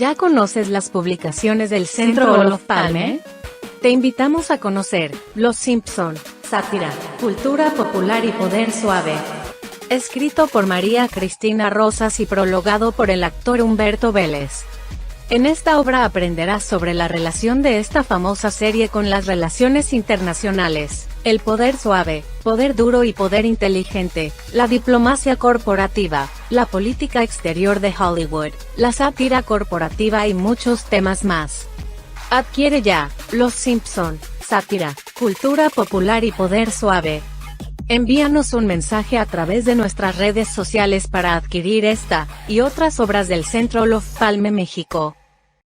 ¿Ya conoces las publicaciones del Centro Olof Palme? Te invitamos a conocer Los Simpson, sátira, cultura popular y poder suave. Escrito por María Cristina Rosas y prologado por el actor Humberto Vélez. En esta obra aprenderás sobre la relación de esta famosa serie con las relaciones internacionales, el poder suave, poder duro y poder inteligente, la diplomacia corporativa, la política exterior de Hollywood, la sátira corporativa y muchos temas más. Adquiere ya, Los Simpson, sátira, cultura popular y poder suave. Envíanos un mensaje a través de nuestras redes sociales para adquirir esta y otras obras del Centro Olof Palme México.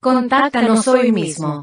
Contáctanos hoy mismo.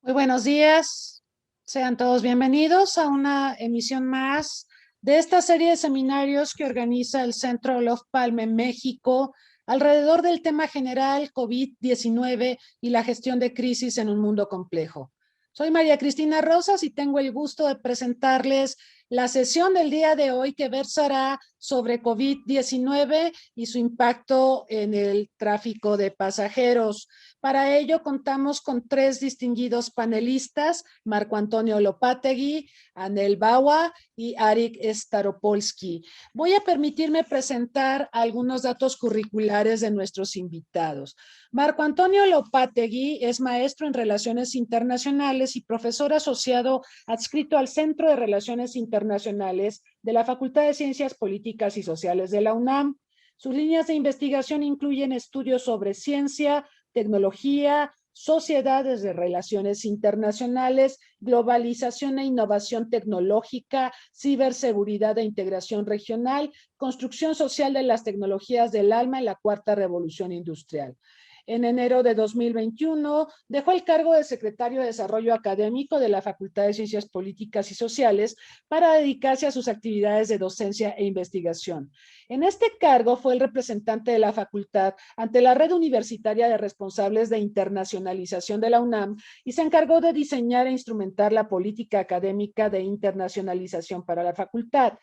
Muy buenos días, sean todos bienvenidos a una emisión más de esta serie de seminarios que organiza el Centro Olof Palme México alrededor del tema general COVID-19 y la gestión de crisis en un mundo complejo. Soy María Cristina Rosas y tengo el gusto de presentarles la sesión del día de hoy que versará sobre COVID-19 y su impacto en el tráfico de pasajeros. Para ello contamos con tres distinguidos panelistas, Marco Antonio Lopategui, Anel Bawa y Arik Staropolsky. Voy a permitirme presentar algunos datos curriculares de nuestros invitados. Marco Antonio Lopategui es maestro en Relaciones Internacionales y profesor asociado adscrito al Centro de Relaciones Internacionales de la Facultad de Ciencias Políticas y Sociales de la UNAM. Sus líneas de investigación incluyen estudios sobre ciencia, tecnología, sociedades de relaciones internacionales, globalización e innovación tecnológica, ciberseguridad e integración regional, construcción social de las tecnologías del alma en la cuarta revolución industrial. En enero de 2021 dejó el cargo de secretario de Desarrollo Académico de la Facultad de Ciencias Políticas y Sociales para dedicarse a sus actividades de docencia e investigación. En este cargo fue el representante de la facultad ante la Red Universitaria de Responsables de Internacionalización de la UNAM y se encargó de diseñar e instrumentar la política académica de internacionalización para la facultad.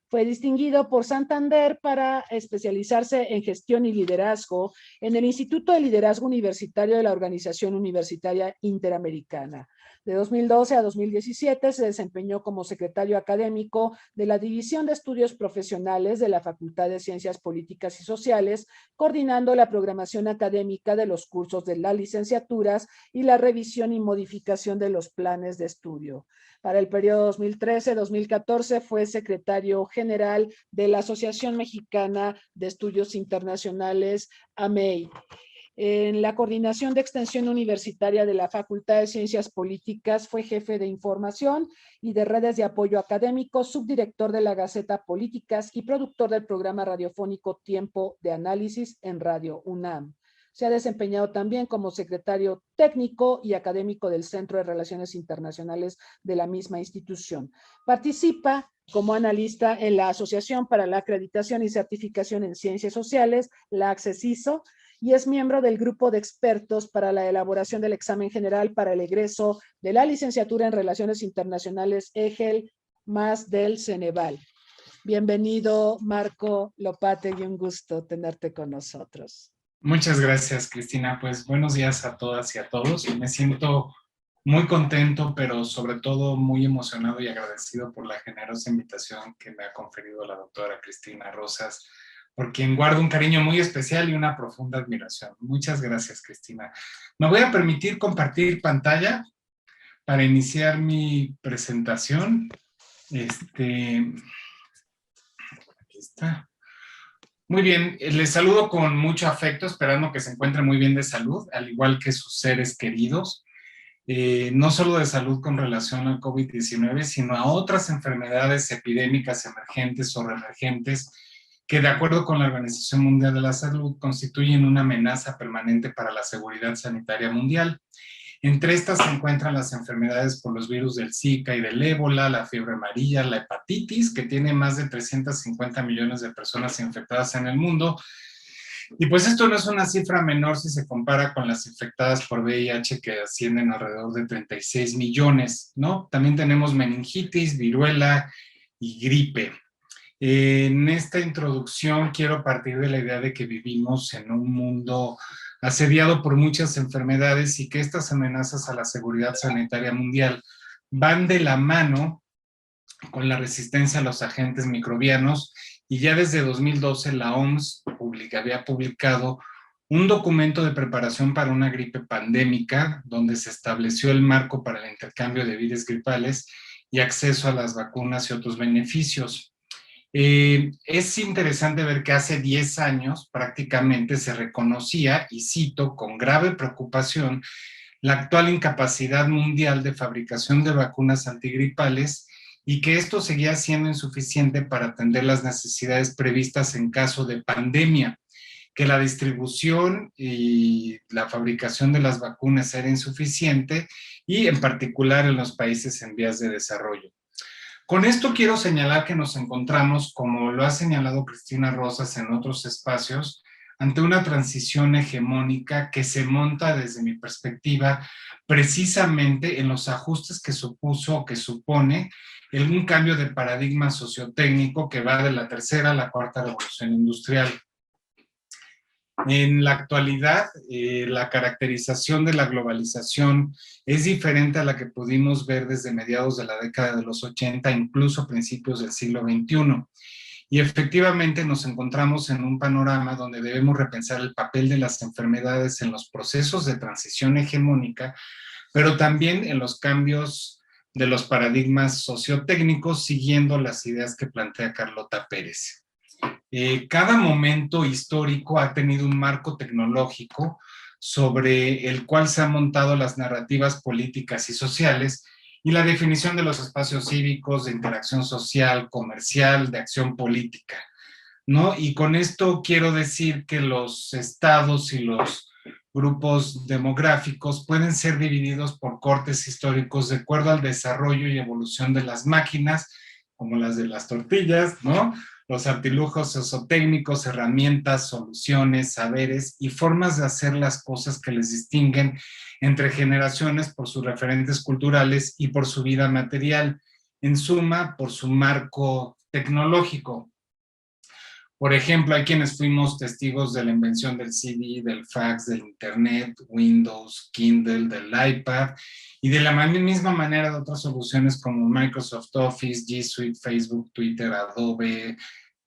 Fue distinguido por Santander para especializarse en gestión y liderazgo en el Instituto de Liderazgo Universitario de la Organización Universitaria Interamericana. De 2012 a 2017 se desempeñó como secretario académico de la División de Estudios Profesionales de la Facultad de Ciencias Políticas y Sociales, coordinando la programación académica de los cursos de las licenciaturas y la revisión y modificación de los planes de estudio. Para el periodo 2013-2014 fue secretario general de la Asociación Mexicana de Estudios Internacionales, AMEI. En la coordinación de extensión universitaria de la Facultad de Ciencias Políticas fue jefe de información y de redes de apoyo académico, subdirector de la Gaceta Políticas y productor del programa radiofónico Tiempo de Análisis en Radio UNAM. Se ha desempeñado también como secretario técnico y académico del Centro de Relaciones Internacionales de la misma institución. Participa como analista en la Asociación para la Acreditación y Certificación en Ciencias Sociales, la ACCESISO, y es miembro del grupo de expertos para la elaboración del examen general para el egreso de la licenciatura en Relaciones Internacionales EGEL más del Ceneval. Bienvenido, Marco Lopategui, un gusto tenerte con nosotros. Muchas gracias, Cristina. Pues buenos días a todas y a todos. Me siento muy contento, pero sobre todo muy emocionado y agradecido por la generosa invitación que me ha conferido la doctora Cristina Rosas, por quien guardo un cariño muy especial y una profunda admiración. Muchas gracias, Cristina. Me voy a permitir compartir pantalla para iniciar mi presentación. Aquí está. Muy bien, les saludo con mucho afecto, esperando que se encuentren muy bien de salud, al igual que sus seres queridos. No solo de salud con relación al COVID-19, sino a otras enfermedades epidémicas emergentes o reemergentes que de acuerdo con la Organización Mundial de la Salud constituyen una amenaza permanente para la seguridad sanitaria mundial. Entre estas se encuentran las enfermedades por los virus del Zika y del ébola, la fiebre amarilla, la hepatitis, que tiene más de 350 millones de personas infectadas en el mundo. Y pues esto no es una cifra menor si se compara con las infectadas por VIH, que ascienden alrededor de 36 millones, ¿no? También tenemos meningitis, viruela y gripe. En esta introducción quiero partir de la idea de que vivimos en un mundo asediado por muchas enfermedades y que estas amenazas a la seguridad sanitaria mundial van de la mano con la resistencia a los agentes microbianos, y ya desde 2012 la OMS había publicado un documento de preparación para una gripe pandémica, donde se estableció el marco para el intercambio de virus gripales y acceso a las vacunas y otros beneficios. Es interesante ver que hace 10 años prácticamente se reconocía, y cito, con grave preocupación, la actual incapacidad mundial de fabricación de vacunas antigripales y que esto seguía siendo insuficiente para atender las necesidades previstas en caso de pandemia, que la distribución y la fabricación de las vacunas era insuficiente y en particular en los países en vías de desarrollo. Con esto quiero señalar que nos encontramos, como lo ha señalado Cristina Rosas en otros espacios, ante una transición hegemónica que se monta desde mi perspectiva precisamente en los ajustes que supuso o que supone un cambio de paradigma sociotécnico que va de la tercera a la cuarta revolución industrial. En la actualidad, la caracterización de la globalización es diferente a la que pudimos ver desde mediados de la década de los 80, incluso principios del siglo XXI. Y efectivamente nos encontramos en un panorama donde debemos repensar el papel de las enfermedades en los procesos de transición hegemónica, pero también en los cambios de los paradigmas sociotécnicos, siguiendo las ideas que plantea Carlota Pérez. Cada momento histórico ha tenido un marco tecnológico sobre el cual se han montado las narrativas políticas y sociales y la definición de los espacios cívicos, de interacción social, comercial, de acción política, ¿no? Y con esto quiero decir que los estados y los grupos demográficos pueden ser divididos por cortes históricos de acuerdo al desarrollo y evolución de las máquinas, como las de las tortillas, ¿no? Los artilugios sociotécnicos, herramientas, soluciones, saberes y formas de hacer las cosas que les distinguen entre generaciones por sus referentes culturales y por su vida material, en suma, por su marco tecnológico. Por ejemplo, hay quienes fuimos testigos de la invención del CD, del fax, del internet, Windows, Kindle, del iPad, y de la misma manera de otras soluciones como Microsoft Office, G Suite, Facebook, Twitter, Adobe,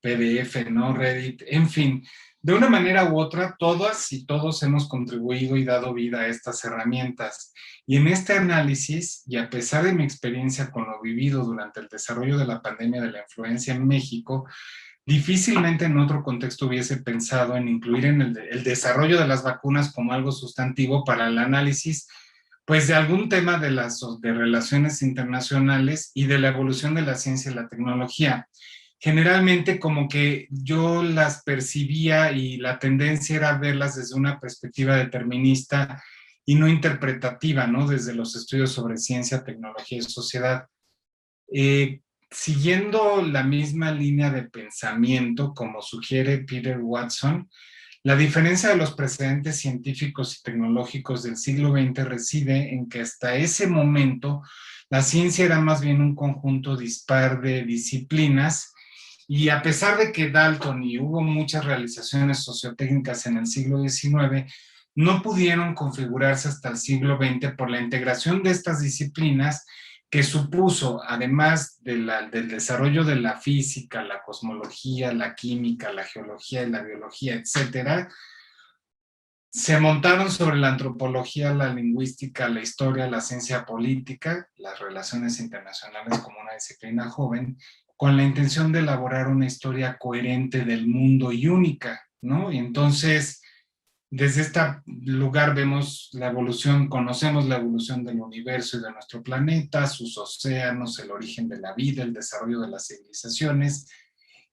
PDF, ¿no? Reddit, en fin. De una manera u otra, todas y todos hemos contribuido y dado vida a estas herramientas. Y en este análisis, y a pesar de mi experiencia con lo vivido durante el desarrollo de la pandemia de la influenza en México, difícilmente en otro contexto hubiese pensado en incluir en el desarrollo de las vacunas como algo sustantivo para el análisis, pues de algún tema de relaciones internacionales y de la evolución de la ciencia y la tecnología. Generalmente como que yo las percibía y la tendencia era verlas desde una perspectiva determinista y no interpretativa, ¿no? Desde los estudios sobre ciencia, tecnología y sociedad. Siguiendo la misma línea de pensamiento, como sugiere Peter Watson, la diferencia de los precedentes científicos y tecnológicos del siglo XX reside en que hasta ese momento la ciencia era más bien un conjunto dispar de disciplinas, y a pesar de que Dalton y hubo muchas realizaciones sociotécnicas en el siglo XIX, no pudieron configurarse hasta el siglo XX por la integración de estas disciplinas que supuso, además del desarrollo de la física, la cosmología, la química, la geología y la biología, etcétera, se montaron sobre la antropología, la lingüística, la historia, la ciencia política, las relaciones internacionales como una disciplina joven, con la intención de elaborar una historia coherente del mundo y única, ¿no? Y entonces, desde este lugar vemos la evolución, conocemos la evolución del universo y de nuestro planeta, sus océanos, el origen de la vida, el desarrollo de las civilizaciones,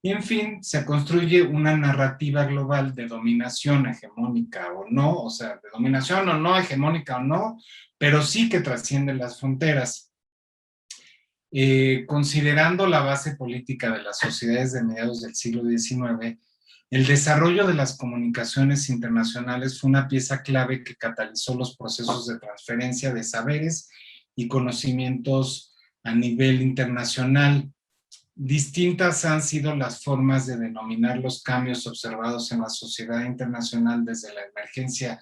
Y en fin, se construye una narrativa global de dominación hegemónica o no, o sea, de dominación o no, hegemónica o no, pero sí que trasciende las fronteras. Considerando la base política de las sociedades de mediados del siglo XIX, el desarrollo de las comunicaciones internacionales fue una pieza clave que catalizó los procesos de transferencia de saberes y conocimientos a nivel internacional. Distintas han sido las formas de denominar los cambios observados en la sociedad internacional desde la emergencia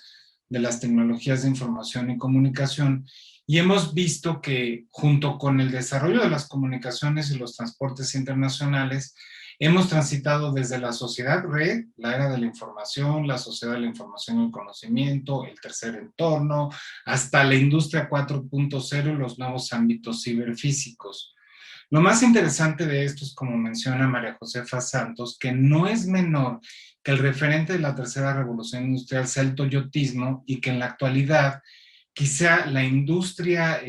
de las tecnologías de información y comunicación, y hemos visto que junto con el desarrollo de las comunicaciones y los transportes internacionales, hemos transitado desde la sociedad red, la era de la información, la sociedad de la información y el conocimiento, el tercer entorno, hasta la industria 4.0 y los nuevos ámbitos ciberfísicos. Lo más interesante de esto es, como menciona María Josefa Santos, que no es menor que el referente de la tercera revolución industrial sea el toyotismo y que en la actualidad quizá la industria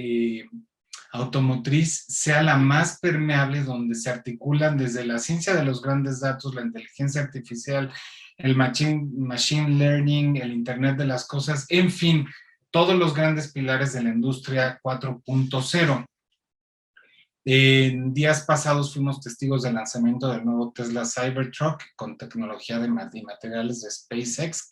automotriz sea la más permeable, donde se articulan desde la ciencia de los grandes datos, la inteligencia artificial, el machine learning, el Internet de las cosas, en fin, todos los grandes pilares de la industria 4.0. En días pasados fuimos testigos del lanzamiento del nuevo Tesla Cybertruck con tecnología de materiales de SpaceX,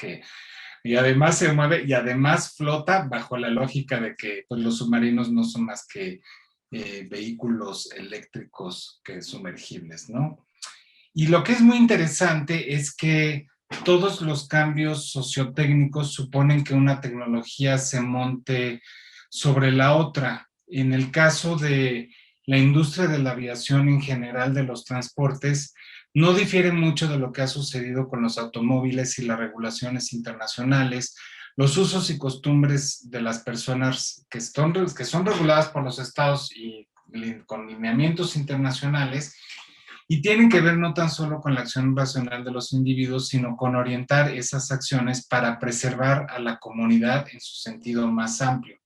y además se mueve y además flota bajo la lógica de que pues, los submarinos no son más que vehículos eléctricos que sumergibles, ¿no? Y lo que es muy interesante es que todos los cambios sociotécnicos suponen que una tecnología se monte sobre la otra. En el caso de la industria de la aviación en general, de los transportes, no difiere mucho de lo que ha sucedido con los automóviles y las regulaciones internacionales, los usos y costumbres de las personas que son reguladas por los estados y con lineamientos internacionales, y tienen que ver no tan solo con la acción racional de los individuos, sino con orientar esas acciones para preservar a la comunidad en su sentido más amplio.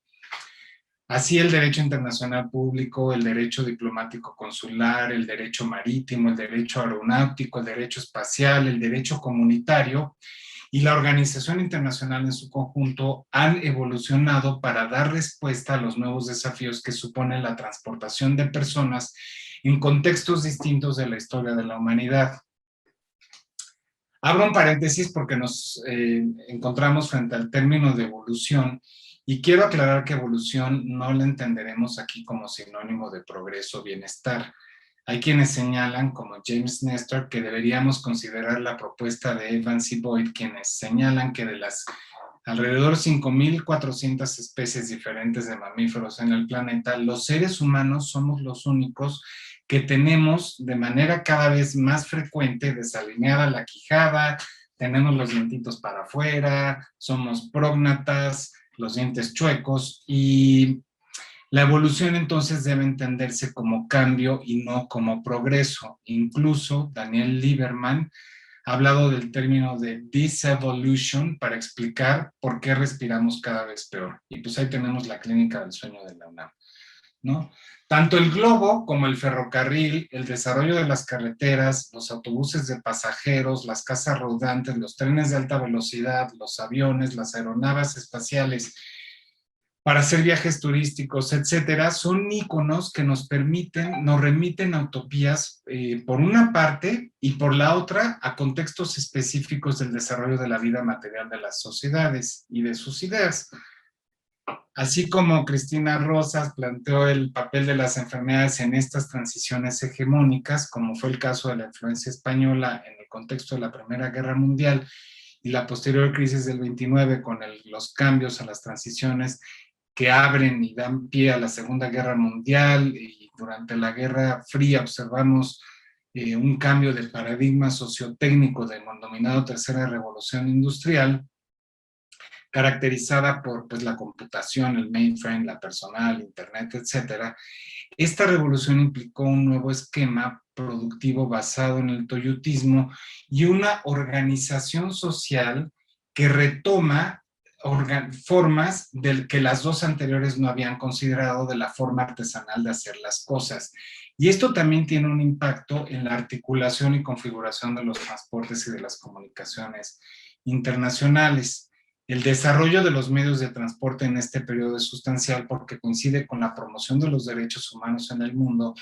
Así el derecho internacional público, el derecho diplomático consular, el derecho marítimo, el derecho aeronáutico, el derecho espacial, el derecho comunitario y la organización internacional en su conjunto han evolucionado para dar respuesta a los nuevos desafíos que supone la transportación de personas en contextos distintos de la historia de la humanidad. Abro un paréntesis porque nos encontramos frente al término de evolución. Y quiero aclarar que evolución no la entenderemos aquí como sinónimo de progreso o bienestar. Hay quienes señalan, como James Nestor, que deberíamos considerar la propuesta de Evans y Boyd, quienes señalan que de las alrededor 5.400 especies diferentes de mamíferos en el planeta, los seres humanos somos los únicos que tenemos de manera cada vez más frecuente desalineada la quijada, tenemos los dientitos para afuera, somos prógnatas, los dientes chuecos, y la evolución entonces debe entenderse como cambio y no como progreso. Incluso Daniel Lieberman ha hablado del término de disevolution para explicar por qué respiramos cada vez peor. Y pues ahí tenemos la clínica del sueño de la UNAM, ¿no? Tanto el globo como el ferrocarril, el desarrollo de las carreteras, los autobuses de pasajeros, las casas rodantes, los trenes de alta velocidad, los aviones, las aeronaves espaciales para hacer viajes turísticos, etcétera, son íconos que nos remiten a utopías por una parte y por la otra a contextos específicos del desarrollo de la vida material de las sociedades y de sus ideas. Así como Cristina Rosas planteó el papel de las enfermedades en estas transiciones hegemónicas, como fue el caso de la influencia española en el contexto de la Primera Guerra Mundial y la posterior crisis del 29 con los cambios a las transiciones que abren y dan pie a la Segunda Guerra Mundial, y durante la Guerra Fría observamos un cambio de paradigma sociotécnico denominado Tercera Revolución Industrial, caracterizada por pues, la computación, el mainframe, la personal, internet, etcétera. Esta revolución implicó un nuevo esquema productivo basado en el toyotismo y una organización social que retoma formas del que las dos anteriores no habían considerado, de la forma artesanal de hacer las cosas. Y esto también tiene un impacto en la articulación y configuración de los transportes y de las comunicaciones internacionales. El desarrollo de los medios de transporte en este periodo es sustancial porque coincide con la promoción de los derechos humanos en el mundo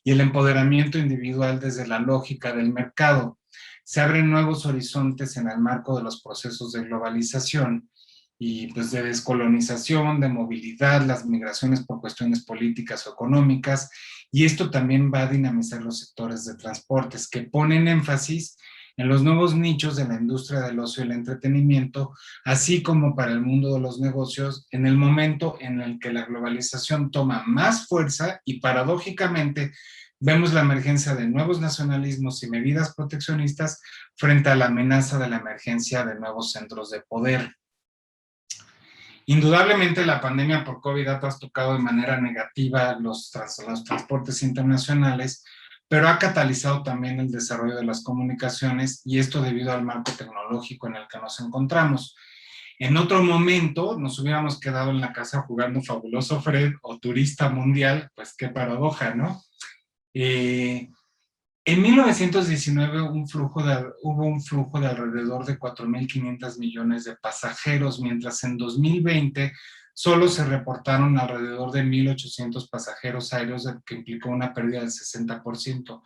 y el empoderamiento individual desde la lógica del mercado. Se abren nuevos horizontes en el marco de los procesos de globalización y pues de descolonización, de movilidad, las migraciones por cuestiones políticas o económicas, y esto también va a dinamizar los sectores de transportes que ponen énfasis en los nuevos nichos de la industria del ocio y el entretenimiento, así como para el mundo de los negocios, en el momento en el que la globalización toma más fuerza y paradójicamente vemos la emergencia de nuevos nacionalismos y medidas proteccionistas frente a la amenaza de la emergencia de nuevos centros de poder. Indudablemente la pandemia por COVID ha trastocado de manera negativa los transportes internacionales, pero ha catalizado también el desarrollo de las comunicaciones y esto debido al marco tecnológico en el que nos encontramos. En otro momento nos hubiéramos quedado en la casa jugando Fabuloso Fred o Turista Mundial, pues qué paradoja, ¿no? En 1919 hubo un flujo de alrededor de 4.500 millones de pasajeros, mientras en 2020 solo se reportaron alrededor de 1.800 pasajeros aéreos, que implicó una pérdida del 60%.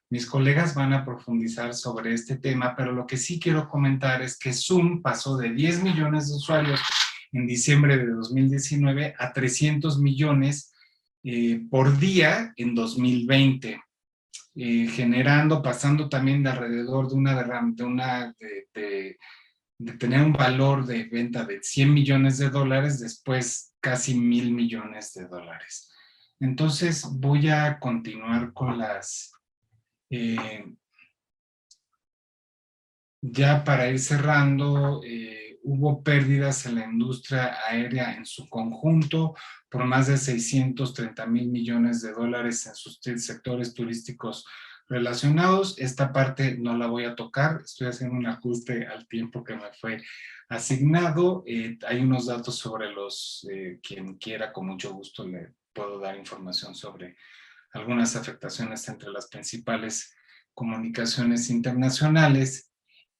Mis colegas van a profundizar sobre este tema, pero lo que sí quiero comentar es que Zoom pasó de 10 millones de usuarios en diciembre de 2019 a 300 millones por día en 2020. Pasando también de alrededor de tener un valor de venta de 100 millones de dólares, después casi 1.000 millones de dólares. Entonces voy a continuar con ya para ir cerrando, hubo pérdidas en la industria aérea en su conjunto por más de 630,000 millones de dólares en sus sectores turísticos relacionados. Esta parte no la voy a tocar, estoy haciendo un ajuste al tiempo que me fue asignado. Hay unos datos sobre quien quiera, con mucho gusto le puedo dar información sobre algunas afectaciones entre las principales comunicaciones internacionales.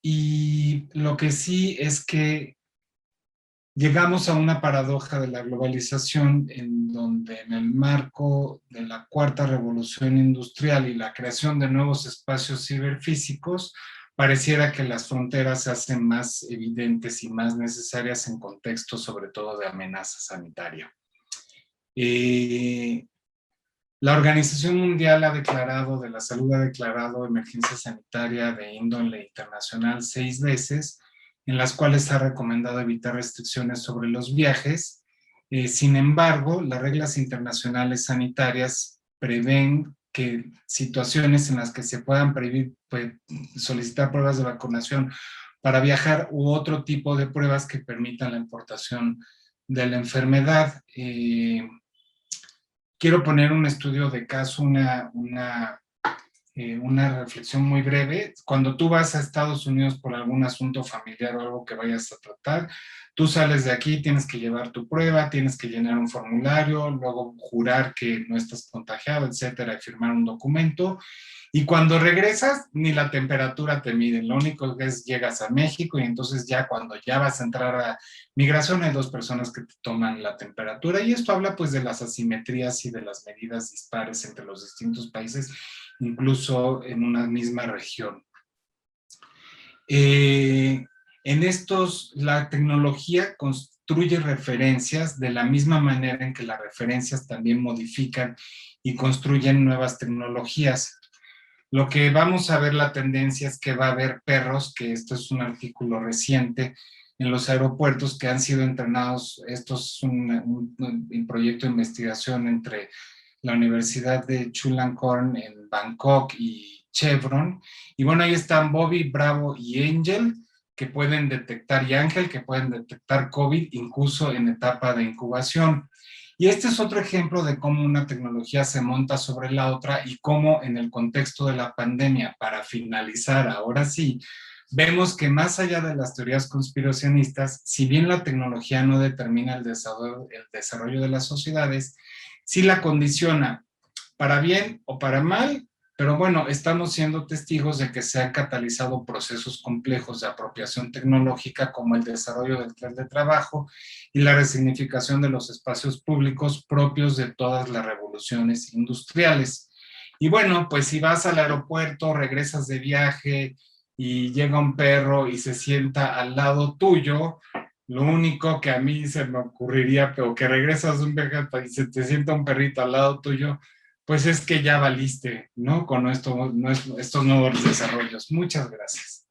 Y lo que sí es que llegamos a una paradoja de la globalización en donde en el marco de la cuarta revolución industrial y la creación de nuevos espacios ciberfísicos, pareciera que las fronteras se hacen más evidentes y más necesarias en contextos sobre todo de amenaza sanitaria. La Organización Mundial de la Salud ha declarado emergencia sanitaria de índole internacional 6 veces, en las cuales ha recomendado evitar restricciones sobre los viajes. Sin embargo, las reglas internacionales sanitarias prevén que situaciones en las que se puedan solicitar pruebas de vacunación para viajar u otro tipo de pruebas que permitan la importación de la enfermedad. Quiero poner un estudio de caso, una reflexión muy breve. Cuando tú vas a Estados Unidos por algún asunto familiar o algo que vayas a tratar, tú sales de aquí, tienes que llevar tu prueba, tienes que llenar un formulario, luego jurar que no estás contagiado, etcétera, y firmar un documento. Y cuando regresas, ni la temperatura te miden. Lo único que es llegas a México y entonces ya cuando ya vas a entrar a migración hay 2 personas que te toman la temperatura. Y esto habla pues de las asimetrías y de las medidas dispares entre los distintos países, incluso en una misma región. La tecnología construye referencias de la misma manera en que las referencias también modifican y construyen nuevas tecnologías. Lo que vamos a ver, la tendencia es que va a haber perros, que esto es un artículo reciente, en los aeropuertos que han sido entrenados. Esto es un proyecto de investigación entre la Universidad de Chulalongkorn en Bangkok y Chevron. Y bueno, ahí están Bobby, Bravo y Angel, que pueden detectar, y Ángel, que pueden detectar COVID incluso en etapa de incubación. Y este es otro ejemplo de cómo una tecnología se monta sobre la otra y cómo en el contexto de la pandemia, para finalizar, ahora sí, vemos que más allá de las teorías conspiracionistas, si bien la tecnología no determina el desarrollo de las sociedades, sí la condiciona. para bien o para mal, pero bueno, estamos siendo testigos de que se han catalizado procesos complejos de apropiación tecnológica como el desarrollo del teletrabajo y la resignificación de los espacios públicos propios de todas las revoluciones industriales. Y bueno, pues si vas al aeropuerto, regresas de viaje y llega un perro y se sienta al lado tuyo, lo único que a mí se me ocurriría, pero que regresas de un viaje y se te sienta un perrito al lado tuyo, pues es que ya valiste, ¿no? Con estos nuevos desarrollos. Muchas gracias.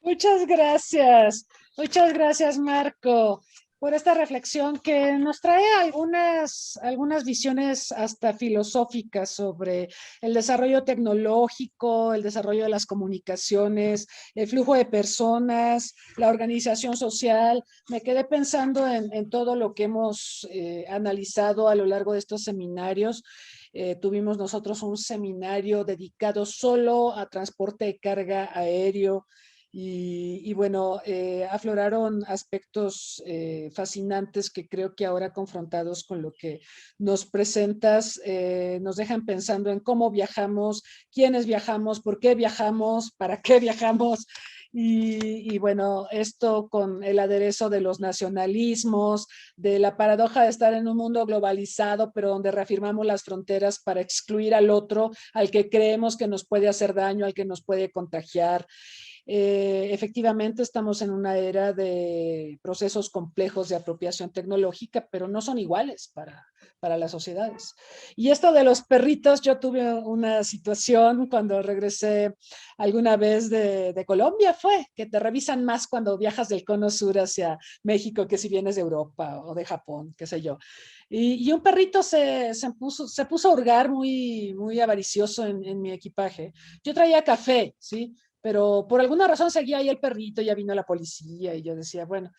Muchas gracias, Marco, por esta reflexión que nos trae algunas visiones hasta filosóficas sobre el desarrollo tecnológico, el desarrollo de las comunicaciones, el flujo de personas, la organización social. Me quedé pensando en todo lo que hemos analizado a lo largo de estos seminarios. Tuvimos nosotros un seminario dedicado solo a transporte de carga aéreo. Y bueno, afloraron aspectos fascinantes que creo que ahora confrontados con lo que nos presentas, nos dejan pensando en cómo viajamos, quiénes viajamos, por qué viajamos, para qué viajamos. Y bueno, esto con el aderezo de los nacionalismos, de la paradoja de estar en un mundo globalizado, pero donde reafirmamos las fronteras para excluir al otro, al que creemos que nos puede hacer daño, al que nos puede contagiar. Efectivamente estamos en una era de procesos complejos de apropiación tecnológica, pero no son iguales para las sociedades. Y esto de los perritos, yo tuve una situación cuando regresé alguna vez de Colombia, fue que te revisan más cuando viajas del cono sur hacia México que si vienes de Europa o de Japón, qué sé yo. Y un perrito se puso a hurgar muy avaricioso en mi equipaje. Yo traía café, ¿sí? Pero por alguna razón seguía ahí el perrito, ya vino la policía y yo decía, bueno,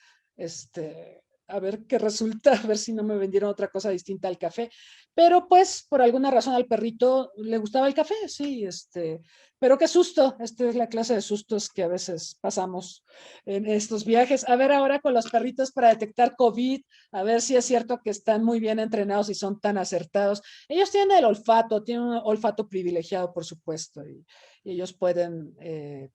a ver qué resulta, a ver si no me vendieron otra cosa distinta al café. Pero pues por alguna razón al perrito le gustaba el café, sí, pero qué susto, esta es la clase de sustos que a veces pasamos en estos viajes. A ver ahora con los perritos para detectar COVID, a ver si es cierto que están muy bien entrenados y son tan acertados. Ellos tienen el olfato, tienen un olfato privilegiado, por supuesto, y ellos pueden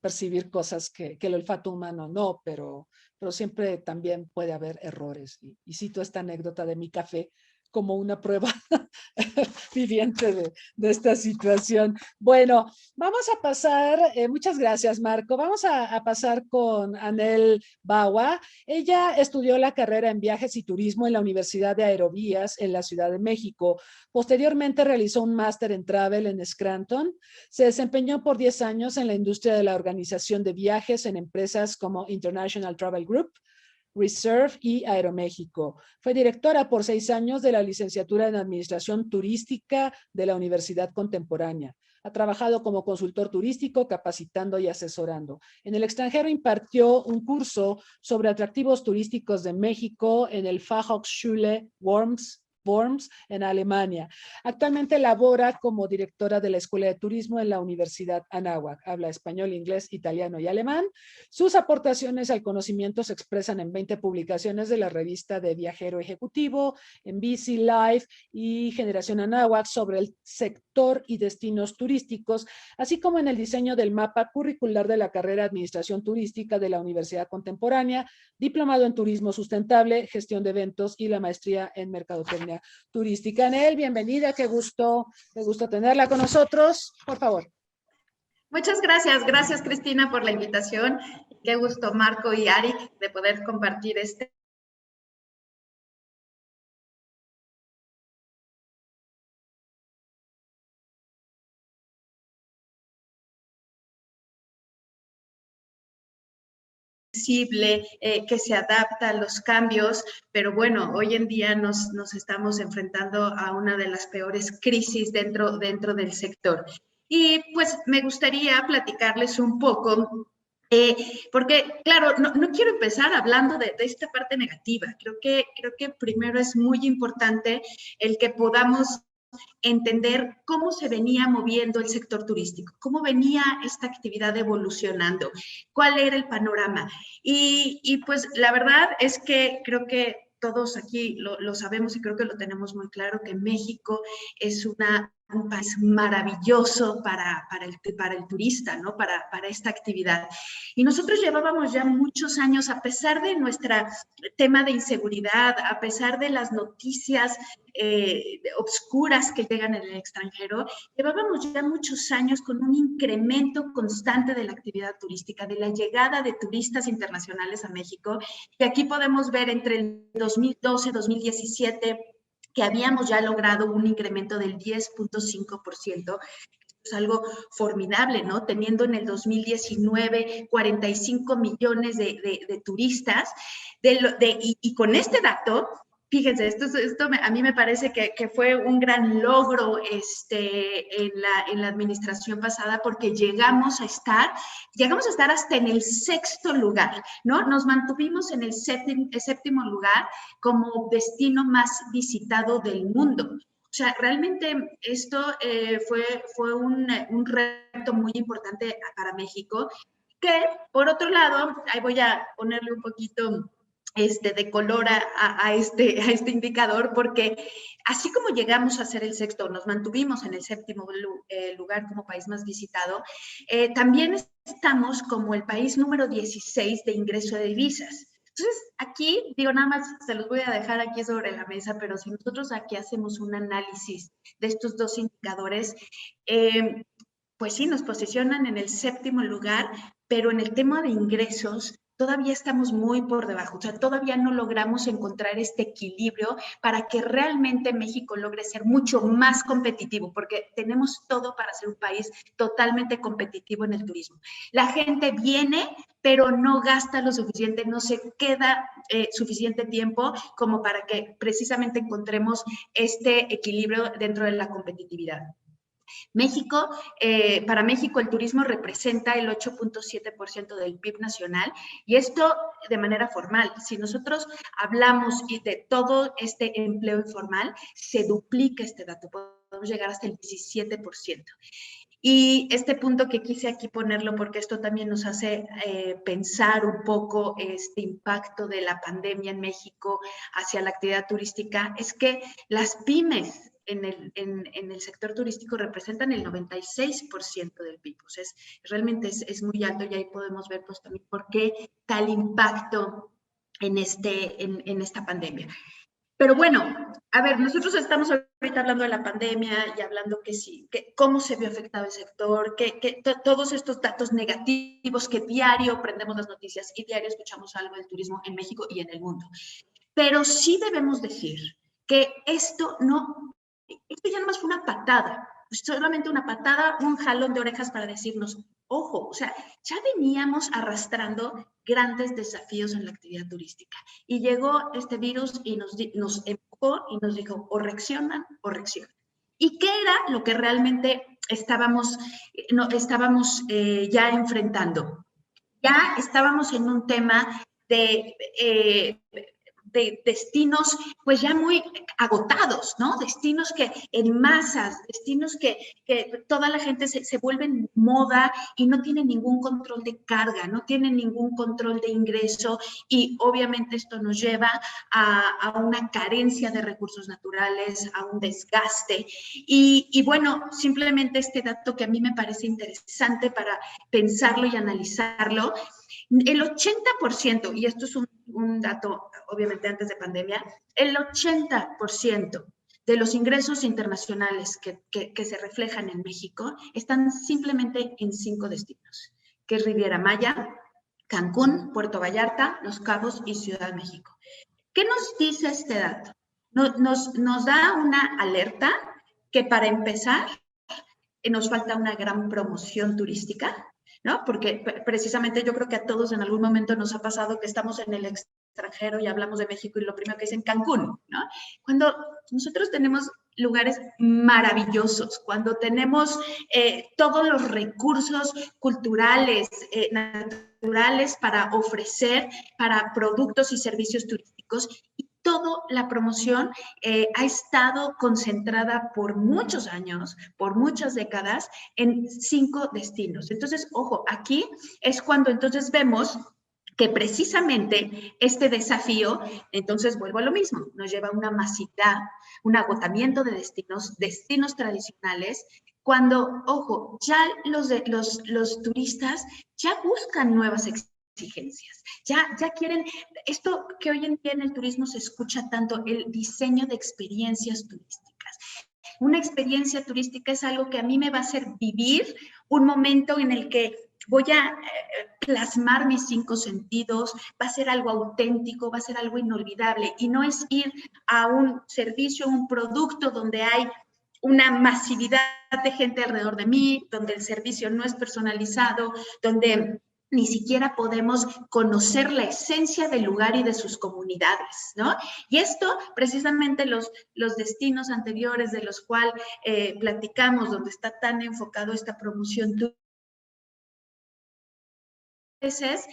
percibir cosas que el olfato humano no, pero siempre también puede haber errores. Y cito esta anécdota de mi café como una prueba viviente de esta situación. Bueno, vamos a pasar, muchas gracias Marco, vamos a pasar con Anel Bawa. Ella estudió la carrera en viajes y turismo en la Universidad de Aerovías en la Ciudad de México. Posteriormente realizó un máster en travel en Scranton. Se desempeñó por 10 años en la industria de la organización de viajes en empresas como International Travel Group, Reserve y Aeroméxico. Fue directora por 6 años de la licenciatura en Administración Turística de la Universidad Contemporánea. Ha trabajado como consultor turístico, capacitando y asesorando. En el extranjero impartió un curso sobre atractivos turísticos de México en el Fachhochschule Worms en Alemania. Actualmente labora como directora de la Escuela de Turismo en la Universidad Anáhuac. Habla español, inglés, italiano y alemán. Sus aportaciones al conocimiento se expresan en 20 publicaciones de la revista de Viajero Ejecutivo, en BC Life y Generación Anáhuac sobre el sector y destinos turísticos, así como en el diseño del mapa curricular de la carrera Administración Turística de la Universidad Contemporánea, diplomado en Turismo Sustentable, Gestión de Eventos y la maestría en Mercadotecnia Turística. Anel, bienvenida, qué gusto tenerla con nosotros. Por favor. Muchas gracias. Gracias, Cristina, por la invitación. Qué gusto, Marco y Arik, de poder compartir este que se adapta a los cambios, pero bueno, hoy en día nos estamos enfrentando a una de las peores crisis dentro del sector. Y pues me gustaría platicarles un poco, porque claro, no quiero empezar hablando de esta parte negativa. Creo que primero es muy importante el que podamos entender cómo se venía moviendo el sector turístico, cómo venía esta actividad evolucionando, cuál era el panorama. Y pues la verdad es que creo que todos aquí lo sabemos y creo que lo tenemos muy claro, que México es un país maravilloso para el turista, ¿no? Para esta actividad. Y nosotros llevábamos ya muchos años, a pesar de nuestro tema de inseguridad, a pesar de las noticias obscuras que llegan en el extranjero, llevábamos ya muchos años con un incremento constante de la actividad turística, de la llegada de turistas internacionales a México. Y aquí podemos ver entre el 2012 y 2017 que habíamos ya logrado un incremento del 10.5%. Es algo formidable, ¿no? Teniendo en el 2019 45 millones de turistas. Y con este dato, fíjense, esto a mí me parece que fue un gran logro en la administración pasada, porque llegamos a estar hasta en el 6º lugar, ¿no? Nos mantuvimos en el séptimo lugar como destino más visitado del mundo. O sea, realmente esto fue un reto muy importante para México, que por otro lado, ahí voy a ponerle un poquito de color a este indicador, porque así como llegamos a ser el 6º, nos mantuvimos en el 7º lugar como país más visitado, también estamos como el país número 16 de ingreso de divisas. Entonces, aquí, digo, nada más se los voy a dejar aquí sobre la mesa, pero si nosotros aquí hacemos un análisis de estos dos indicadores, pues sí, nos posicionan en el 7º lugar, pero en el tema de ingresos todavía estamos muy por debajo. O sea, todavía no logramos encontrar este equilibrio para que realmente México logre ser mucho más competitivo, porque tenemos todo para ser un país totalmente competitivo en el turismo. La gente viene, pero no gasta lo suficiente, no se queda suficiente tiempo como para que precisamente encontremos este equilibrio dentro de la competitividad. Para México el turismo representa el 8.7% del PIB nacional, y esto de manera formal. Si nosotros hablamos de todo este empleo informal, se duplica este dato, podemos llegar hasta el 17%. Y este punto que quise aquí ponerlo, porque esto también nos hace pensar un poco este impacto de la pandemia en México hacia la actividad turística, es que las pymes en el sector turístico representan el 96% del PIB. O sea, realmente es muy alto, y ahí podemos ver pues también por qué tal impacto en esta pandemia. Pero bueno, a ver, nosotros estamos ahorita hablando de la pandemia y hablando cómo se vio afectado el sector, todos estos datos negativos, que diario prendemos las noticias y diario escuchamos algo del turismo en México y en el mundo. Pero sí debemos decir que esto ya nomás fue una patada, solamente una patada, un jalón de orejas para decirnos, ojo, o sea, ya veníamos arrastrando grandes desafíos en la actividad turística, y llegó este virus y nos empujó y nos dijo, o reaccionan o reaccionan. ¿Y qué era lo que realmente estábamos ya enfrentando? Ya estábamos en un tema de destinos pues ya muy agotados, ¿no? Destinos que en masas, destinos que toda la gente se vuelve moda y no tiene ningún control de carga, no tiene ningún control de ingreso, y obviamente esto nos lleva a una carencia de recursos naturales, a un desgaste. Y bueno, simplemente este dato que a mí me parece interesante para pensarlo y analizarlo, el 80%, y esto es un dato obviamente antes de pandemia, el 80% de los ingresos internacionales que se reflejan en México están simplemente en 5 destinos, que es Riviera Maya, Cancún, Puerto Vallarta, Los Cabos y Ciudad de México. ¿Qué nos dice este dato? Nos da una alerta que, para empezar, nos falta una gran promoción turística, ¿no? Porque precisamente yo creo que a todos en algún momento nos ha pasado que estamos en el extranjero y hablamos de México y lo primero que dicen Cancún, ¿no? Cuando nosotros tenemos lugares maravillosos, cuando tenemos todos los recursos culturales, naturales para ofrecer para productos y servicios turísticos, y toda la promoción ha estado concentrada por muchos años, por muchas décadas, en 5 destinos. Entonces, ojo, aquí es cuando entonces vemos que precisamente este desafío, entonces vuelvo a lo mismo, nos lleva a una masividad, un agotamiento de destinos tradicionales, cuando, ojo, ya los turistas ya buscan nuevas exigencias, ya quieren, esto que hoy en día en el turismo se escucha tanto, el diseño de experiencias turísticas. Una experiencia turística es algo que a mí me va a hacer vivir un momento en el que voy a plasmar mis 5 sentidos, va a ser algo auténtico, va a ser algo inolvidable, y no es ir a un servicio, un producto donde hay una masividad de gente alrededor de mí, donde el servicio no es personalizado, donde ni siquiera podemos conocer la esencia del lugar y de sus comunidades, ¿no? Y esto, precisamente los destinos anteriores de los cuales platicamos, donde está tan enfocado esta promoción veces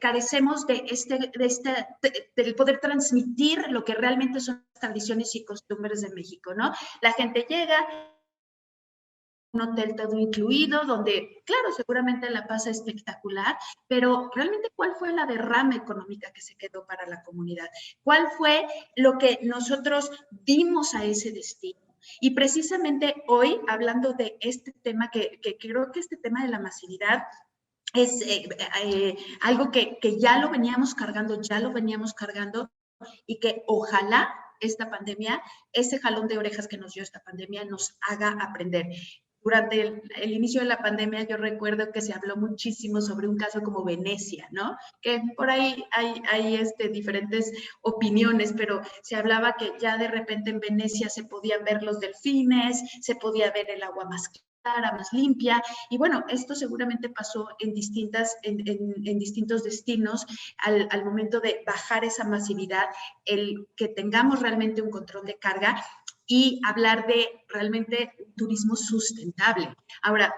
carecemos del poder transmitir lo que realmente son las tradiciones y costumbres de México, ¿no? La gente llega a un hotel todo incluido, donde, claro, seguramente la pasa espectacular, pero realmente ¿cuál fue la derrama económica que se quedó para la comunidad? ¿Cuál fue lo que nosotros dimos a ese destino? Y precisamente hoy, hablando de este tema, que creo que este tema de la masividad es algo que ya lo veníamos cargando, y que ojalá esta pandemia, ese jalón de orejas que nos dio esta pandemia, nos haga aprender. Durante el inicio de la pandemia yo recuerdo que se habló muchísimo sobre un caso como Venecia, ¿no? Que por ahí hay diferentes opiniones, pero se hablaba que ya de repente en Venecia se podían ver los delfines, se podía ver el agua más clara, más limpia, y bueno, esto seguramente pasó en distintos destinos al momento de bajar esa masividad, el que tengamos realmente un control de carga y hablar de realmente turismo sustentable. Ahora,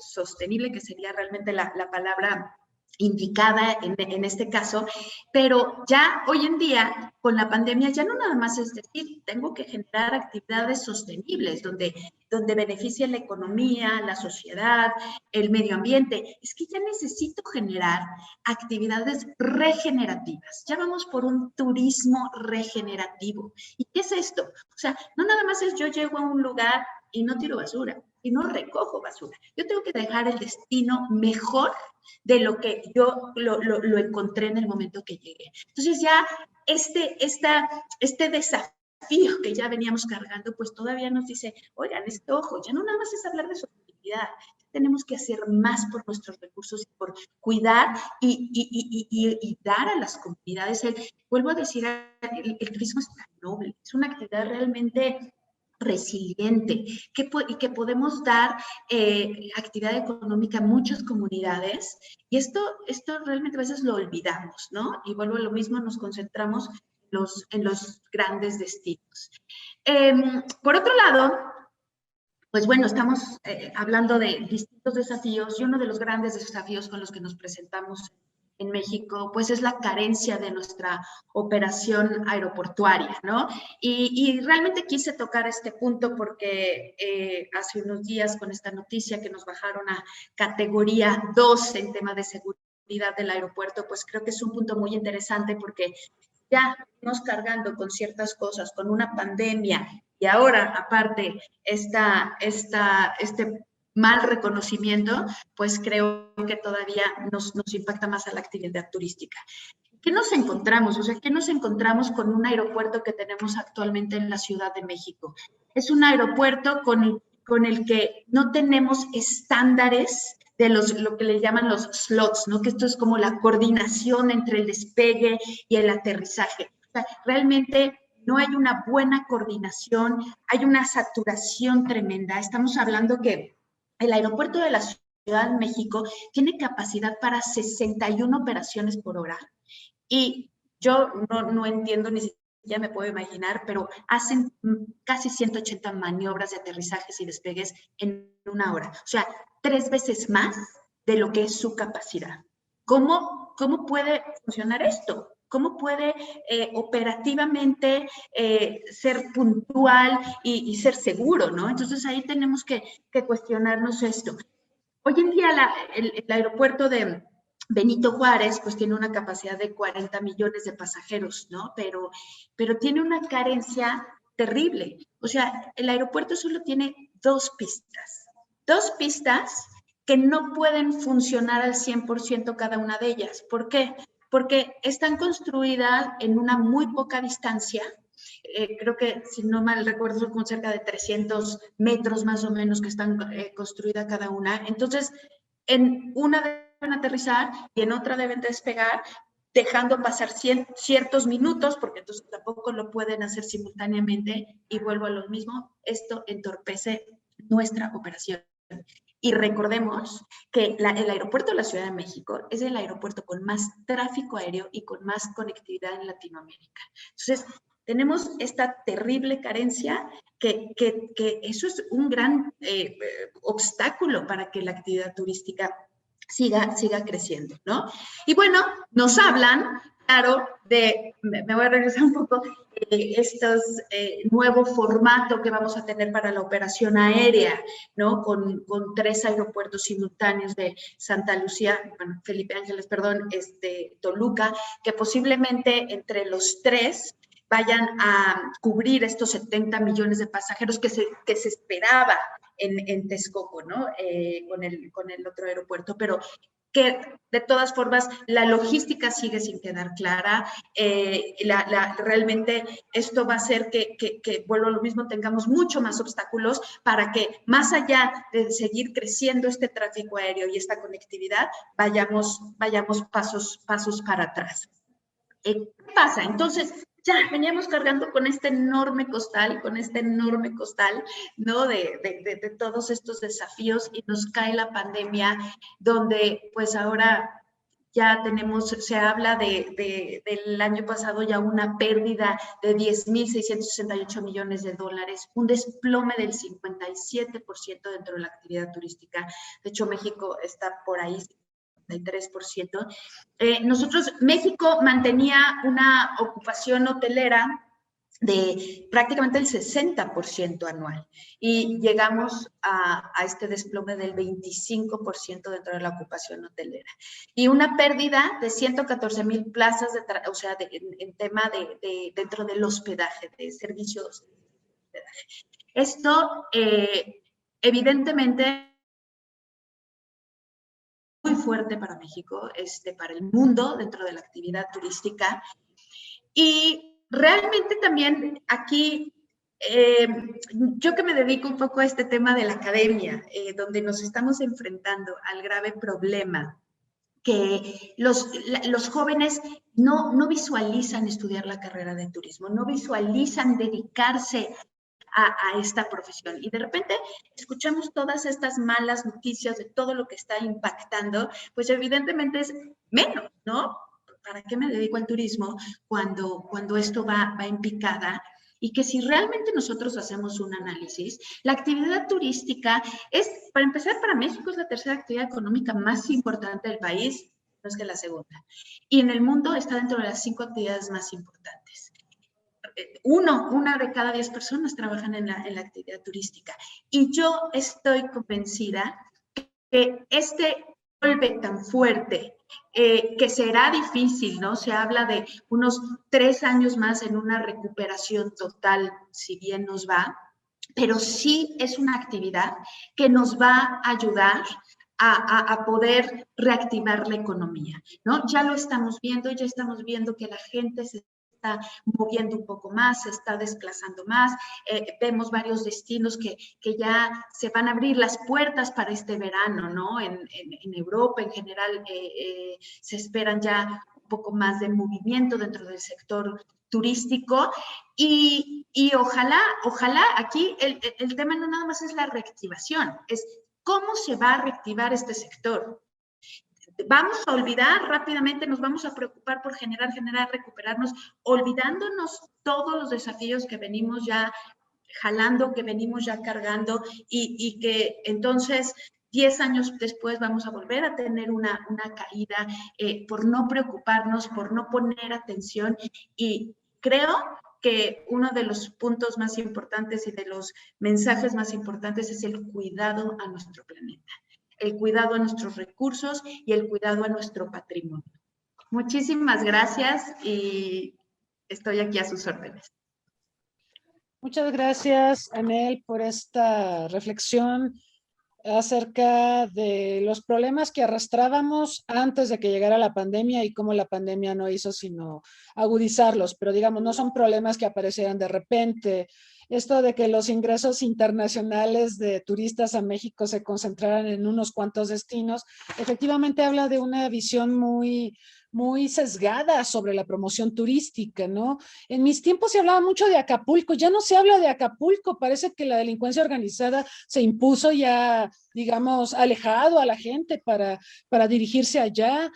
sostenible, que sería realmente la palabra indicada en este caso, pero ya hoy en día con la pandemia ya no nada más es decir, tengo que generar actividades sostenibles donde beneficien la economía, la sociedad, el medio ambiente, es que ya necesito generar actividades regenerativas. Ya vamos por un turismo regenerativo. ¿Y qué es esto? O sea, no nada más es yo llego a un lugar y no tiro basura, y no recojo basura. Yo tengo que dejar el destino mejor de lo que yo lo encontré en el momento que llegué. Entonces ya este desafío que ya veníamos cargando, pues todavía nos dice, oigan, ojo, ya no nada más es hablar de sostenibilidad, tenemos que hacer más por nuestros recursos y por cuidar y dar a las comunidades. Vuelvo a decir, el turismo es tan noble, es una actividad realmente resiliente, y que podemos dar actividad económica a muchas comunidades, y esto realmente a veces lo olvidamos, ¿no? Y vuelvo a lo mismo, nos concentramos en los grandes destinos. Por otro lado, pues bueno, estamos hablando de distintos desafíos, y uno de los grandes desafíos con los que nos presentamos en México, pues es la carencia de nuestra operación aeroportuaria, ¿no? Y realmente quise tocar este punto porque hace unos días con esta noticia que nos bajaron a categoría 2 en tema de seguridad del aeropuerto, pues creo que es un punto muy interesante porque ya nos cargando con ciertas cosas, con una pandemia, y ahora aparte este mal reconocimiento, pues creo que todavía nos impacta más a la actividad turística. ¿Qué nos encontramos? O sea, ¿qué nos encontramos con un aeropuerto que tenemos actualmente en la Ciudad de México? Es un aeropuerto con el que no tenemos estándares de lo que le llaman los slots, ¿no? Que esto es como la coordinación entre el despegue y el aterrizaje. O sea, realmente no hay una buena coordinación, hay una saturación tremenda. Estamos hablando que el aeropuerto de la Ciudad de México tiene capacidad para 61 operaciones por hora. Y yo no entiendo, ni siquiera me puedo imaginar, pero hacen casi 180 maniobras de aterrizajes y despegues en una hora. O sea, 3 veces más de lo que es su capacidad. ¿Cómo puede funcionar esto? ¿Cómo puede operativamente ser puntual y ser seguro, ¿no? Entonces ahí tenemos que cuestionarnos esto. Hoy en día el aeropuerto de Benito Juárez, pues tiene una capacidad de 40 millones de pasajeros, ¿no? Pero tiene una carencia terrible. O sea, el aeropuerto solo tiene 2 pistas. 2 pistas que no pueden funcionar al 100% cada una de ellas. ¿Por qué? Porque están construidas en una muy poca distancia. Creo que, si no mal recuerdo, son como cerca de 300 metros más o menos que están construidas cada una. Entonces, en una deben aterrizar y en otra deben despegar, dejando pasar ciertos minutos, porque entonces tampoco lo pueden hacer simultáneamente, y vuelvo a lo mismo, esto entorpece nuestra operación. Y recordemos que el aeropuerto de la Ciudad de México es el aeropuerto con más tráfico aéreo y con más conectividad en Latinoamérica. Entonces, tenemos esta terrible carencia que eso es un gran obstáculo para que la actividad turística siga creciendo, ¿no? Y bueno, nos hablan, claro, me voy a regresar un poco, estos nuevo formato que vamos a tener para la operación aérea, ¿no? Con 3 aeropuertos simultáneos de Santa Lucía, bueno, Felipe Ángeles, perdón, Toluca, que posiblemente entre los 3 vayan a cubrir estos 70 millones de pasajeros que se esperaba en Texcoco, ¿no? Con el otro aeropuerto, pero que de todas formas la logística sigue sin quedar clara. Realmente esto va a hacer que, vuelvo a lo mismo, tengamos mucho más obstáculos para que, más allá de seguir creciendo este tráfico aéreo y esta conectividad, vayamos pasos para atrás. ¿Qué pasa? Entonces, ya veníamos cargando con este enorme costal, ¿no? De todos estos desafíos, y nos cae la pandemia, donde pues ahora ya tenemos, se habla del año pasado ya una pérdida de 10.668 millones de dólares, un desplome del 57% dentro de la actividad turística. De hecho, México está por ahí, 33%. México mantenía una ocupación hotelera de prácticamente el 60% anual, y llegamos a este desplome del 25% dentro de la ocupación hotelera, y una pérdida de 114,000 plazas, o sea, en tema dentro del hospedaje, de servicios de hospedaje. Esto, evidentemente, muy fuerte para México, para el mundo dentro de la actividad turística. Y realmente también aquí, yo que me dedico un poco a este tema de la academia, donde nos estamos enfrentando al grave problema que los jóvenes no visualizan estudiar la carrera de turismo, no visualizan dedicarse a esta profesión. Y de repente escuchamos todas estas malas noticias de todo lo que está impactando, pues evidentemente es menos, ¿no? ¿Para qué me dedico al turismo cuando esto va en picada? Y que si realmente nosotros hacemos un análisis, la actividad turística es, para empezar, para México es la tercera actividad económica más importante del país, no es que la segunda. Y en el mundo está dentro de las 5 actividades más importantes. Una de cada 10 personas trabajan en la actividad turística. Y yo estoy convencida que este golpe tan fuerte, que será difícil, ¿no? Se habla de unos 3 años más en una recuperación total, si bien nos va, pero sí es una actividad que nos va a ayudar a poder reactivar la economía, ¿no? Ya lo estamos viendo, ya estamos viendo que la gente se está moviendo un poco más, se está desplazando más. Vemos varios destinos que ya se van a abrir las puertas para este verano, ¿no? En Europa en general se esperan ya un poco más de movimiento dentro del sector turístico, y ojalá aquí el tema no nada más es la reactivación, es cómo se va a reactivar este sector. Vamos a olvidar rápidamente, nos vamos a preocupar por generar, recuperarnos, olvidándonos todos los desafíos que venimos ya jalando, que venimos ya cargando, y que entonces 10 años después vamos a volver a tener una caída por no preocuparnos, por no poner atención. Y creo que uno de los puntos más importantes y de los mensajes más importantes es el cuidado a nuestro planeta. el cuidado a nuestros recursos y el cuidado a nuestro patrimonio. Muchísimas gracias y estoy aquí a sus órdenes. Muchas gracias, Anel, por esta reflexión acerca de los problemas que arrastrábamos antes de que llegara la pandemia y cómo la pandemia no hizo sino agudizarlos, pero digamos, no son problemas que aparecieran de repente. Esto de que los ingresos internacionales de turistas a México se concentraran en unos cuantos destinos, efectivamente habla de una visión muy sesgada sobre la promoción turística, ¿no? En mis tiempos se hablaba mucho de Acapulco, ya no se habla de Acapulco, parece que la delincuencia organizada se impuso ya, digamos, alejado a la gente para dirigirse allá.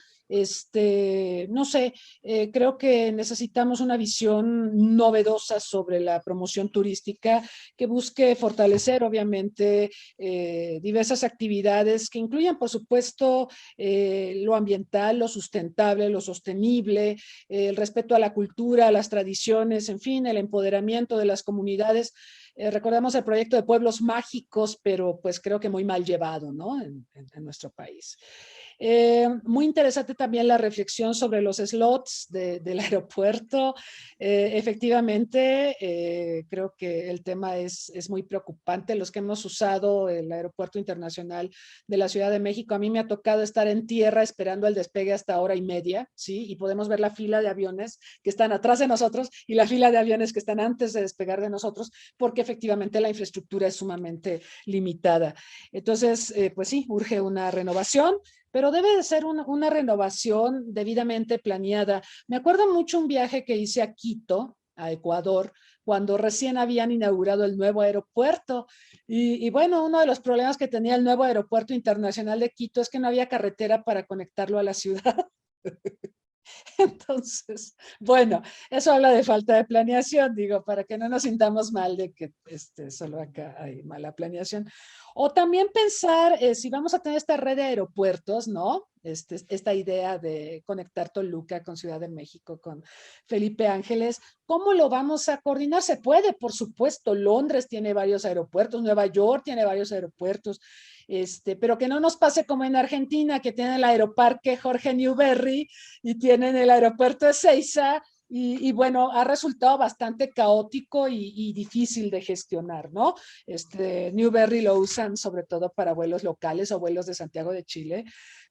No sé, creo que necesitamos una visión novedosa sobre la promoción turística que busque fortalecer, obviamente, diversas actividades que incluyan, por supuesto, lo ambiental, lo sustentable, lo sostenible, el respeto a la cultura, a las tradiciones, en fin, el empoderamiento de las comunidades. Recordamos el proyecto de pueblos mágicos, pero pues creo que muy mal llevado, ¿no? En nuestro país. Muy interesante también la reflexión sobre los slots del aeropuerto. Efectivamente, creo que el tema es muy preocupante. Los que hemos usado el Aeropuerto Internacional de la Ciudad de México, a mí me ha tocado estar en tierra esperando el despegue hasta hora y media, ¿sí? Y podemos ver la fila de aviones que están atrás de nosotros y la fila de aviones que están antes de despegar de nosotros, porque efectivamente la infraestructura es sumamente limitada. Entonces, pues sí, urge una renovación, pero debe de ser una renovación debidamente planeada. Me acuerdo mucho un viaje que hice a Quito, a Ecuador, cuando recién habían inaugurado el nuevo aeropuerto. Y bueno, uno de los problemas que tenía el nuevo aeropuerto internacional de Quito es que no había carretera para conectarlo a la ciudad. Entonces, bueno, eso habla de falta de planeación, digo, para que no nos sintamos mal de que solo acá hay mala planeación. O también pensar, si vamos a tener esta red de aeropuertos, ¿no? Esta idea de conectar Toluca con Ciudad de México, con Felipe Ángeles, ¿cómo lo vamos a coordinar? Se puede, por supuesto. Londres tiene varios aeropuertos, Nueva York tiene varios aeropuertos, pero que no nos pase como en Argentina, que tienen el aeroparque Jorge Newbery y tienen el aeropuerto de Ezeiza, y bueno, ha resultado bastante caótico y difícil de gestionar, ¿no? Newberry lo usan sobre todo para vuelos locales o vuelos de Santiago de Chile,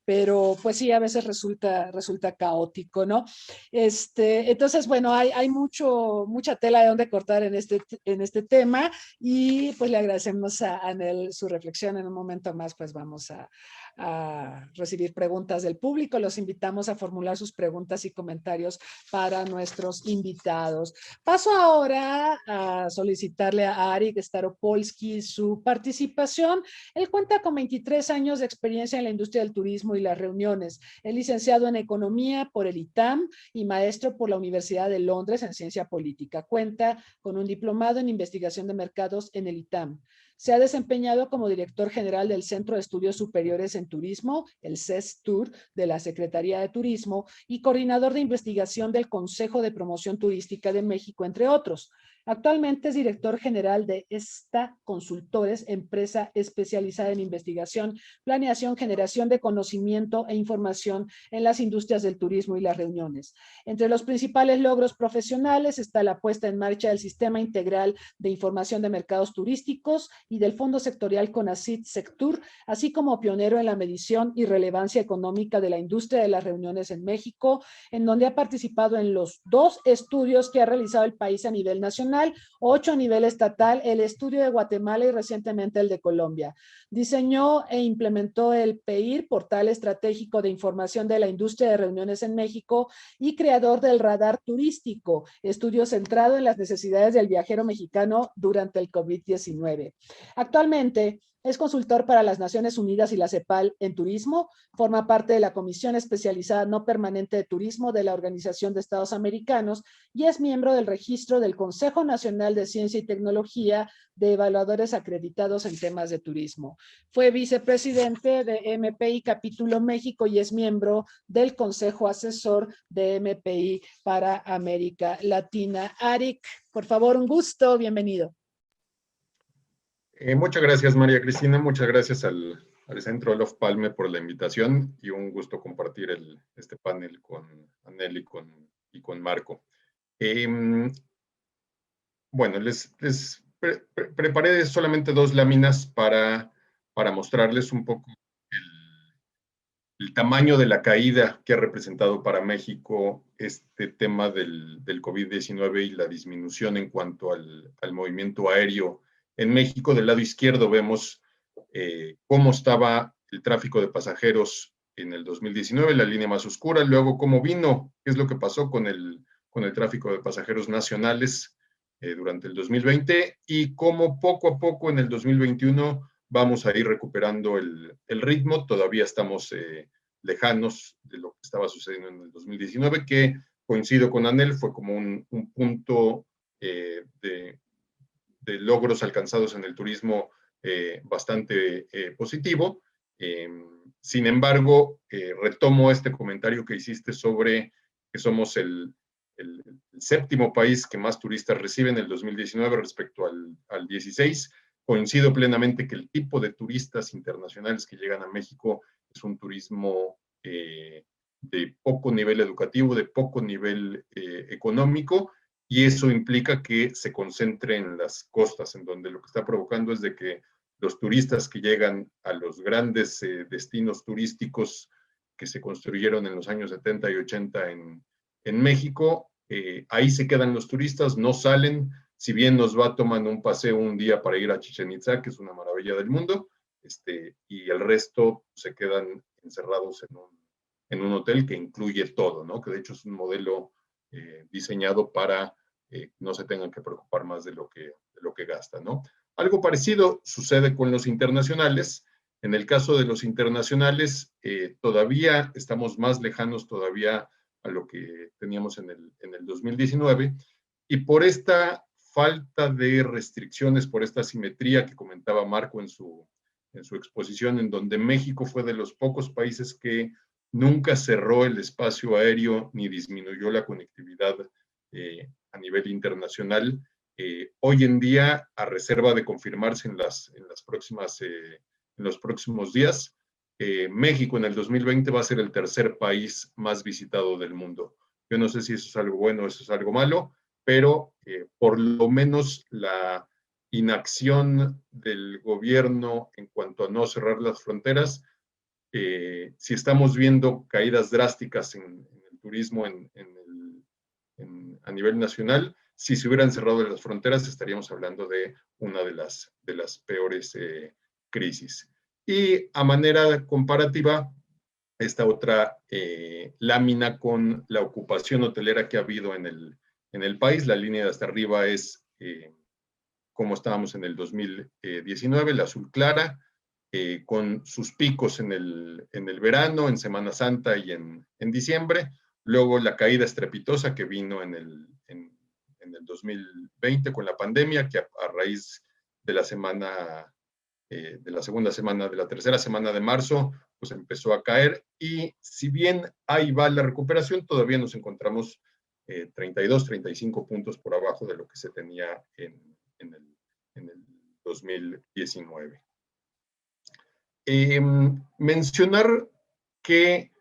pero pues sí, a veces resulta caótico, ¿no? Entonces, bueno, hay mucha tela de donde cortar en este tema, y pues le agradecemos a Anel su reflexión. En un momento más pues vamos a recibir preguntas del público. Los invitamos a formular sus preguntas y comentarios para nuestros invitados. Paso ahora a solicitarle a Arik Staropolsky su participación. Él cuenta con 23 años de experiencia en la industria del turismo y las reuniones. Es licenciado en Economía por el ITAM y maestro por la Universidad de Londres en Ciencia Política. Cuenta con un diplomado en Investigación de Mercados en el ITAM. Se ha desempeñado como director general del Centro de Estudios Superiores en Turismo, el CESTUR, de la Secretaría de Turismo, y coordinador de investigación del Consejo de Promoción Turística de México, entre otros. Actualmente es director general de ESTA Consultores, empresa especializada en investigación, planeación, generación de conocimiento e información en las industrias del turismo y las reuniones. Entre los principales logros profesionales está la puesta en marcha del Sistema Integral de Información de Mercados Turísticos y del Fondo Sectorial CONACYT Sectur, así como pionero en la medición y relevancia económica de la industria de las reuniones en México, en donde ha participado en los 2 estudios que ha realizado el país a nivel nacional, 8 a nivel estatal, el estudio de Guatemala y recientemente el de Colombia. Diseñó e implementó el PEIR, Portal Estratégico de Información de la Industria de Reuniones en México, y creador del Radar Turístico, estudio centrado en las necesidades del viajero mexicano durante el COVID-19. Actualmente es consultor para las Naciones Unidas y la CEPAL en turismo, forma parte de la Comisión Especializada No Permanente de Turismo de la Organización de Estados Americanos y es miembro del registro del Consejo Nacional de Ciencia y Tecnología de evaluadores acreditados en temas de turismo. Fue vicepresidente de MPI Capítulo México y es miembro del Consejo Asesor de MPI para América Latina. Arik, por favor, un gusto, bienvenido. Muchas gracias, María Cristina. Muchas gracias al al Centro Olof Palme por la invitación y un gusto compartir este panel con Anel y con Marco. Bueno, les preparé solamente 2 láminas para mostrarles un poco el tamaño de la caída que ha representado para México este tema del COVID-19 y la disminución en cuanto al movimiento aéreo en México. Del lado izquierdo vemos cómo estaba el tráfico de pasajeros en el 2019, la línea más oscura, luego cómo vino, qué es lo que pasó con el tráfico de pasajeros nacionales durante el 2020 y cómo poco a poco en el 2021 vamos a ir recuperando el ritmo. Todavía estamos lejanos de lo que estaba sucediendo en el 2019, que coincido con Anel, fue como un punto de logros alcanzados en el turismo bastante positivo. Sin embargo, retomo este comentario que hiciste sobre que somos el 7º país que más turistas recibe en el 2019 respecto al 16. Coincido plenamente que el tipo de turistas internacionales que llegan a México es un turismo de poco nivel educativo, de poco nivel económico, y eso implica que se concentre en las costas, en donde lo que está provocando es de que los turistas que llegan a los grandes destinos turísticos que se construyeron en los años 70 y 80 en México, ahí se quedan los turistas, no salen, si bien nos va tomando un paseo un día para ir a Chichén Itzá, que es una maravilla del mundo, y el resto se quedan encerrados en un hotel que incluye todo, ¿no? Que de hecho es un modelo diseñado para no se tengan que preocupar más de lo que gastan, ¿no? Algo parecido sucede con los internacionales. En el caso de los internacionales, todavía estamos más lejanos todavía a lo que teníamos en el 2019, y por esta falta de restricciones, por esta asimetría que comentaba Marco en su exposición, en donde México fue de los pocos países que nunca cerró el espacio aéreo ni disminuyó la conectividad a nivel internacional. Hoy en día, a reserva de confirmarse en los próximos días, México en el 2020 va a ser el 3er país más visitado del mundo. Yo no sé si eso es algo bueno o eso es algo malo, pero por lo menos la inacción del gobierno en cuanto a no cerrar las fronteras, si estamos viendo caídas drásticas en el turismo a nivel nacional, si se hubieran cerrado las fronteras estaríamos hablando de una de las peores crisis. Y a manera comparativa, esta otra lámina con la ocupación hotelera que ha habido en el país. La línea de hasta arriba es cómo estábamos en el 2019, la azul clara, con sus picos en el verano, en Semana Santa y en diciembre. Luego la caída estrepitosa que vino en el 2020 con la pandemia, que a raíz de la segunda semana, de la tercera semana de marzo, pues empezó a caer, y si bien ahí va la recuperación, todavía nos encontramos 32, 35 puntos por abajo de lo que se tenía en el 2019. Mencionar que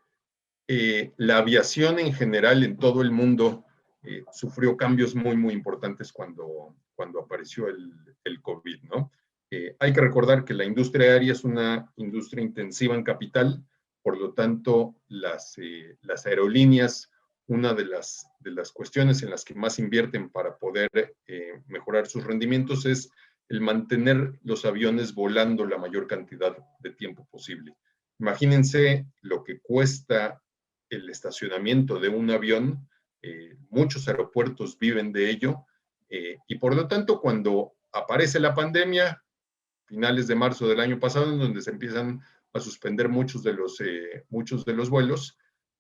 la aviación en general en todo el mundo sufrió cambios muy, muy importantes cuando apareció el COVID, ¿no? Hay que recordar que la industria aérea es una industria intensiva en capital, por lo tanto, las aerolíneas, una de las cuestiones en las que más invierten para poder mejorar sus rendimientos es el mantener los aviones volando la mayor cantidad de tiempo posible. Imagínense lo que cuesta el estacionamiento de un avión, muchos aeropuertos viven de ello, y por lo tanto, cuando aparece la pandemia, finales de marzo del año pasado, en donde se empiezan a suspender muchos de los vuelos,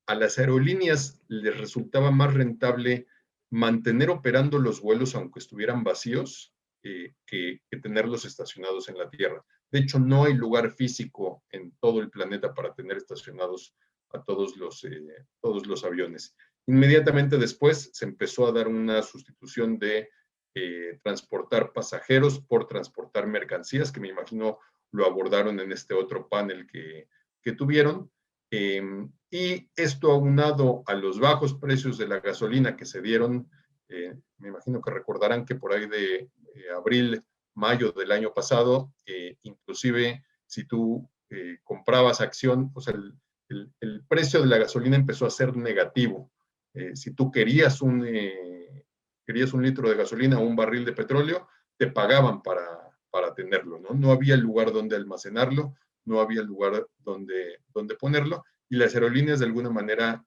a las aerolíneas les resultaba más rentable mantener operando los vuelos aunque estuvieran vacíos que tenerlos estacionados en la tierra. De hecho, no hay lugar físico en todo el planeta para tener estacionados a todos los aviones. Inmediatamente después se empezó a dar una sustitución de transportar pasajeros por transportar mercancías, que me imagino lo abordaron en este otro panel que tuvieron. Y esto aunado a los bajos precios de la gasolina que se dieron, me imagino que recordarán que por ahí de abril, mayo del año pasado, inclusive si tú comprabas acción, o sea, el precio de la gasolina empezó a ser negativo. Si tú querías un litro de gasolina o un barril de petróleo, te pagaban para tenerlo, ¿no? No había lugar donde almacenarlo, no había lugar donde ponerlo, y las aerolíneas de alguna manera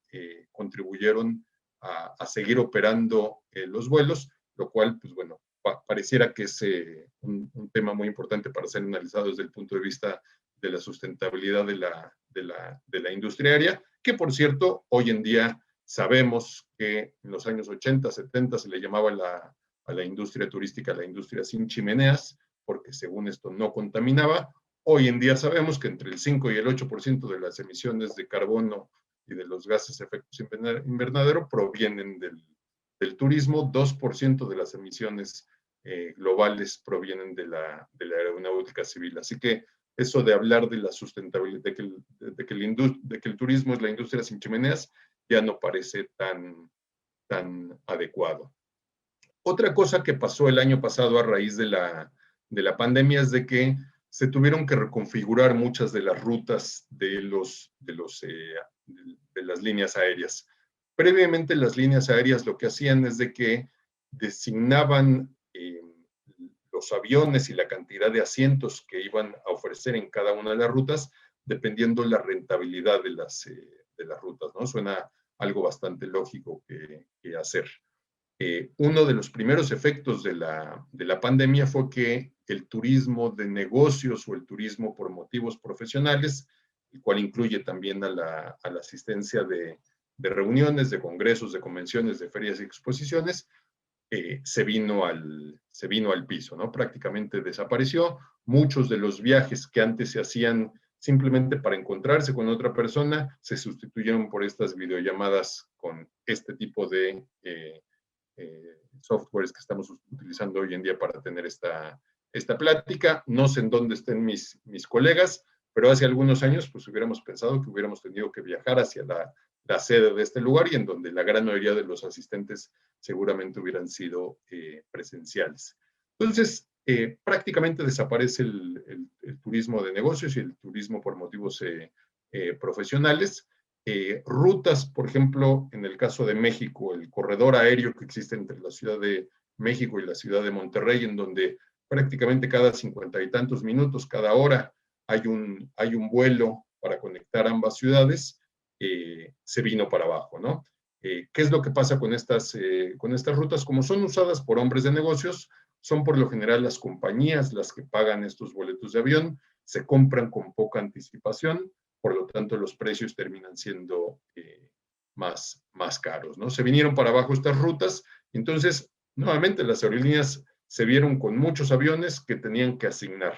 contribuyeron a seguir operando los vuelos, lo cual, pues bueno, pareciera que es un tema muy importante para ser analizado desde el punto de vista de la sustentabilidad de la industria aérea, que por cierto, hoy en día sabemos que en los años 80, 70 se le llamaba a la industria turística la industria sin chimeneas, porque según esto no contaminaba. Hoy en día sabemos que entre el 5 y el 8% de las emisiones de carbono y de los gases de efecto invernadero provienen del turismo, 2% de las emisiones globales provienen de la aeronáutica civil. Así que eso de hablar de la sustentabilidad, de que el turismo es la industria sin chimeneas, ya no parece tan adecuado. Otra cosa que pasó el año pasado a raíz de la pandemia es de que se tuvieron que reconfigurar muchas de las rutas de las líneas aéreas. Previamente las líneas aéreas lo que hacían es de que designaban los aviones y la cantidad de asientos que iban a ofrecer en cada una de las rutas, dependiendo la rentabilidad de las rutas, ¿no? Suena algo bastante lógico que hacer. Uno de los primeros efectos de la pandemia fue que el turismo de negocios o el turismo por motivos profesionales, el cual incluye también a la asistencia de reuniones, de congresos, de convenciones, de ferias y exposiciones, se vino al piso, ¿no? Prácticamente desapareció. Muchos de los viajes que antes se hacían simplemente para encontrarse con otra persona se sustituyeron por estas videollamadas con este tipo de softwares que estamos utilizando hoy en día para tener esta plática. No sé en dónde estén mis colegas, pero hace algunos años pues hubiéramos pensado que hubiéramos tenido que viajar hacia la sede de este lugar y en donde la gran mayoría de los asistentes seguramente hubieran sido presenciales. Entonces, prácticamente desaparece el turismo de negocios y el turismo por motivos profesionales. Rutas, por ejemplo, en el caso de México, el corredor aéreo que existe entre la Ciudad de México y la Ciudad de Monterrey, en donde prácticamente cada 50 y tantos minutos, cada hora, hay un vuelo para conectar ambas ciudades, se vino para abajo, ¿no? ¿Qué es lo que pasa con estas rutas? Como son usadas por hombres de negocios, son por lo general las compañías las que pagan estos boletos de avión, se compran con poca anticipación, por lo tanto los precios terminan siendo más caros, ¿no? Se vinieron para abajo estas rutas, entonces nuevamente las aerolíneas se vieron con muchos aviones que tenían que asignar.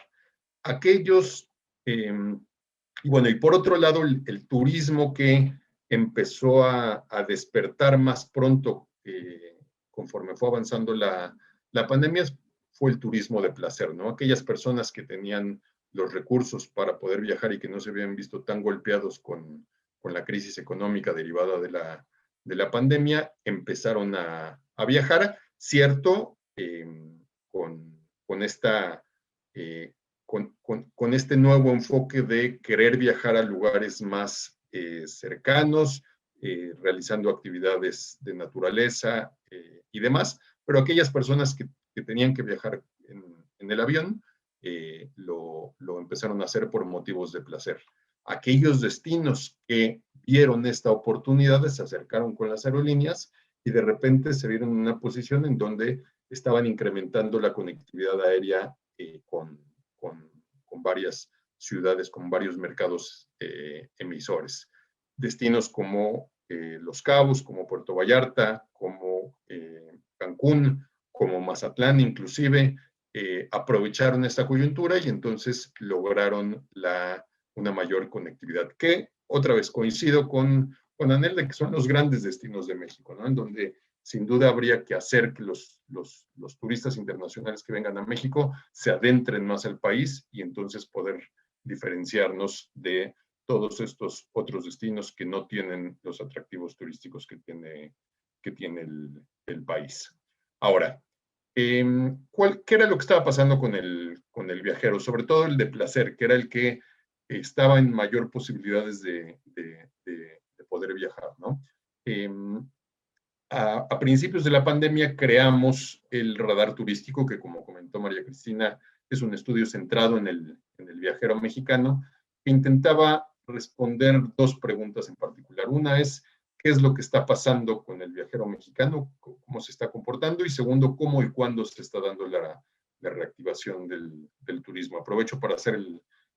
Aquellos, y bueno, y por otro lado el turismo que empezó a despertar más pronto conforme fue avanzando la pandemia fue el turismo de placer, ¿no? Aquellas personas que tenían los recursos para poder viajar y que no se habían visto tan golpeados con la crisis económica derivada de la pandemia, empezaron a viajar, cierto, con este nuevo enfoque de querer viajar a lugares más cercanos, realizando actividades de naturaleza y demás, pero aquellas personas que tenían que viajar en el avión, lo empezaron a hacer por motivos de placer. Aquellos destinos que vieron esta oportunidad se acercaron con las aerolíneas y de repente se vieron en una posición en donde estaban incrementando la conectividad aérea con varias ciudades, con varios mercados emisores. Destinos como Los Cabos, como Puerto Vallarta, como Cancún, como Mazatlán inclusive, aprovecharon esta coyuntura y entonces lograron una mayor conectividad, que otra vez coincido con Anel de que son los grandes destinos de México, ¿no? En donde sin duda habría que hacer que los turistas internacionales que vengan a México se adentren más al país y entonces poder diferenciarnos de todos estos otros destinos que no tienen los atractivos turísticos que tiene el país. Ahora, ¿qué era lo que estaba pasando con el viajero? Sobre todo el de placer, que era el que estaba en mayor posibilidades de poder viajar, ¿no? A principios de la pandemia creamos el radar turístico, que como comentó María Cristina, es un estudio centrado en el viajero mexicano, que intentaba responder dos preguntas en particular. Una es, ¿qué es lo que está pasando con el viajero mexicano? ¿Cómo se está comportando? Y segundo, ¿cómo y cuándo se está dando la reactivación del turismo? Aprovecho para hacer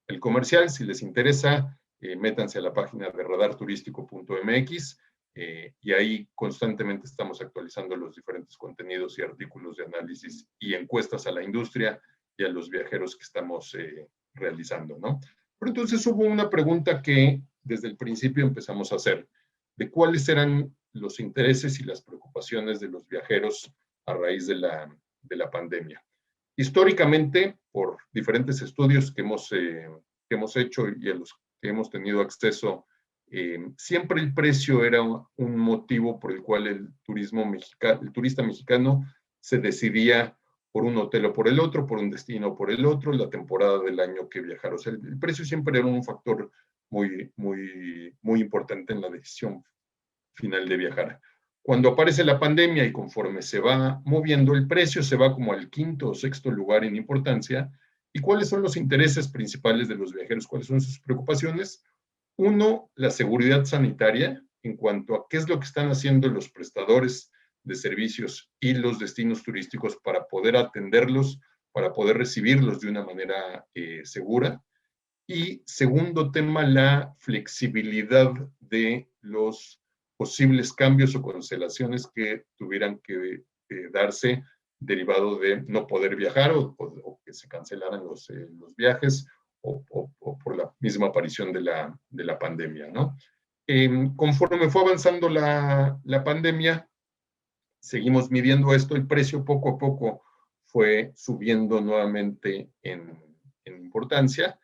el comercial. Si les interesa, métanse a la página de radarturístico.mx. Y ahí constantemente estamos actualizando los diferentes contenidos y artículos de análisis y encuestas a la industria y a los viajeros que estamos realizando, ¿no? Pero entonces hubo una pregunta que desde el principio empezamos a hacer, de cuáles eran los intereses y las preocupaciones de los viajeros a raíz de la pandemia. Históricamente, por diferentes estudios que hemos hecho y a los que hemos tenido acceso, siempre el precio era un motivo por el cual el turista mexicano se decidía por un hotel o por el otro, por un destino o por el otro, la temporada del año que viajar. O sea, el precio siempre era un factor muy, muy, muy importante en la decisión final de viajar. Cuando aparece la pandemia y conforme se va moviendo, el precio se va como al quinto o sexto lugar en importancia. ¿Y cuáles son los intereses principales de los viajeros? ¿Cuáles son sus preocupaciones? Uno, la seguridad sanitaria en cuanto a qué es lo que están haciendo los prestadores de servicios y los destinos turísticos para poder atenderlos, para poder recibirlos de una manera segura. Y segundo tema, la flexibilidad de los posibles cambios o cancelaciones que tuvieran que darse derivado de no poder viajar o que se cancelaran los viajes o por la misma aparición de la pandemia, ¿no? Conforme fue avanzando la pandemia, seguimos midiendo esto, el precio poco a poco fue subiendo nuevamente en importancia.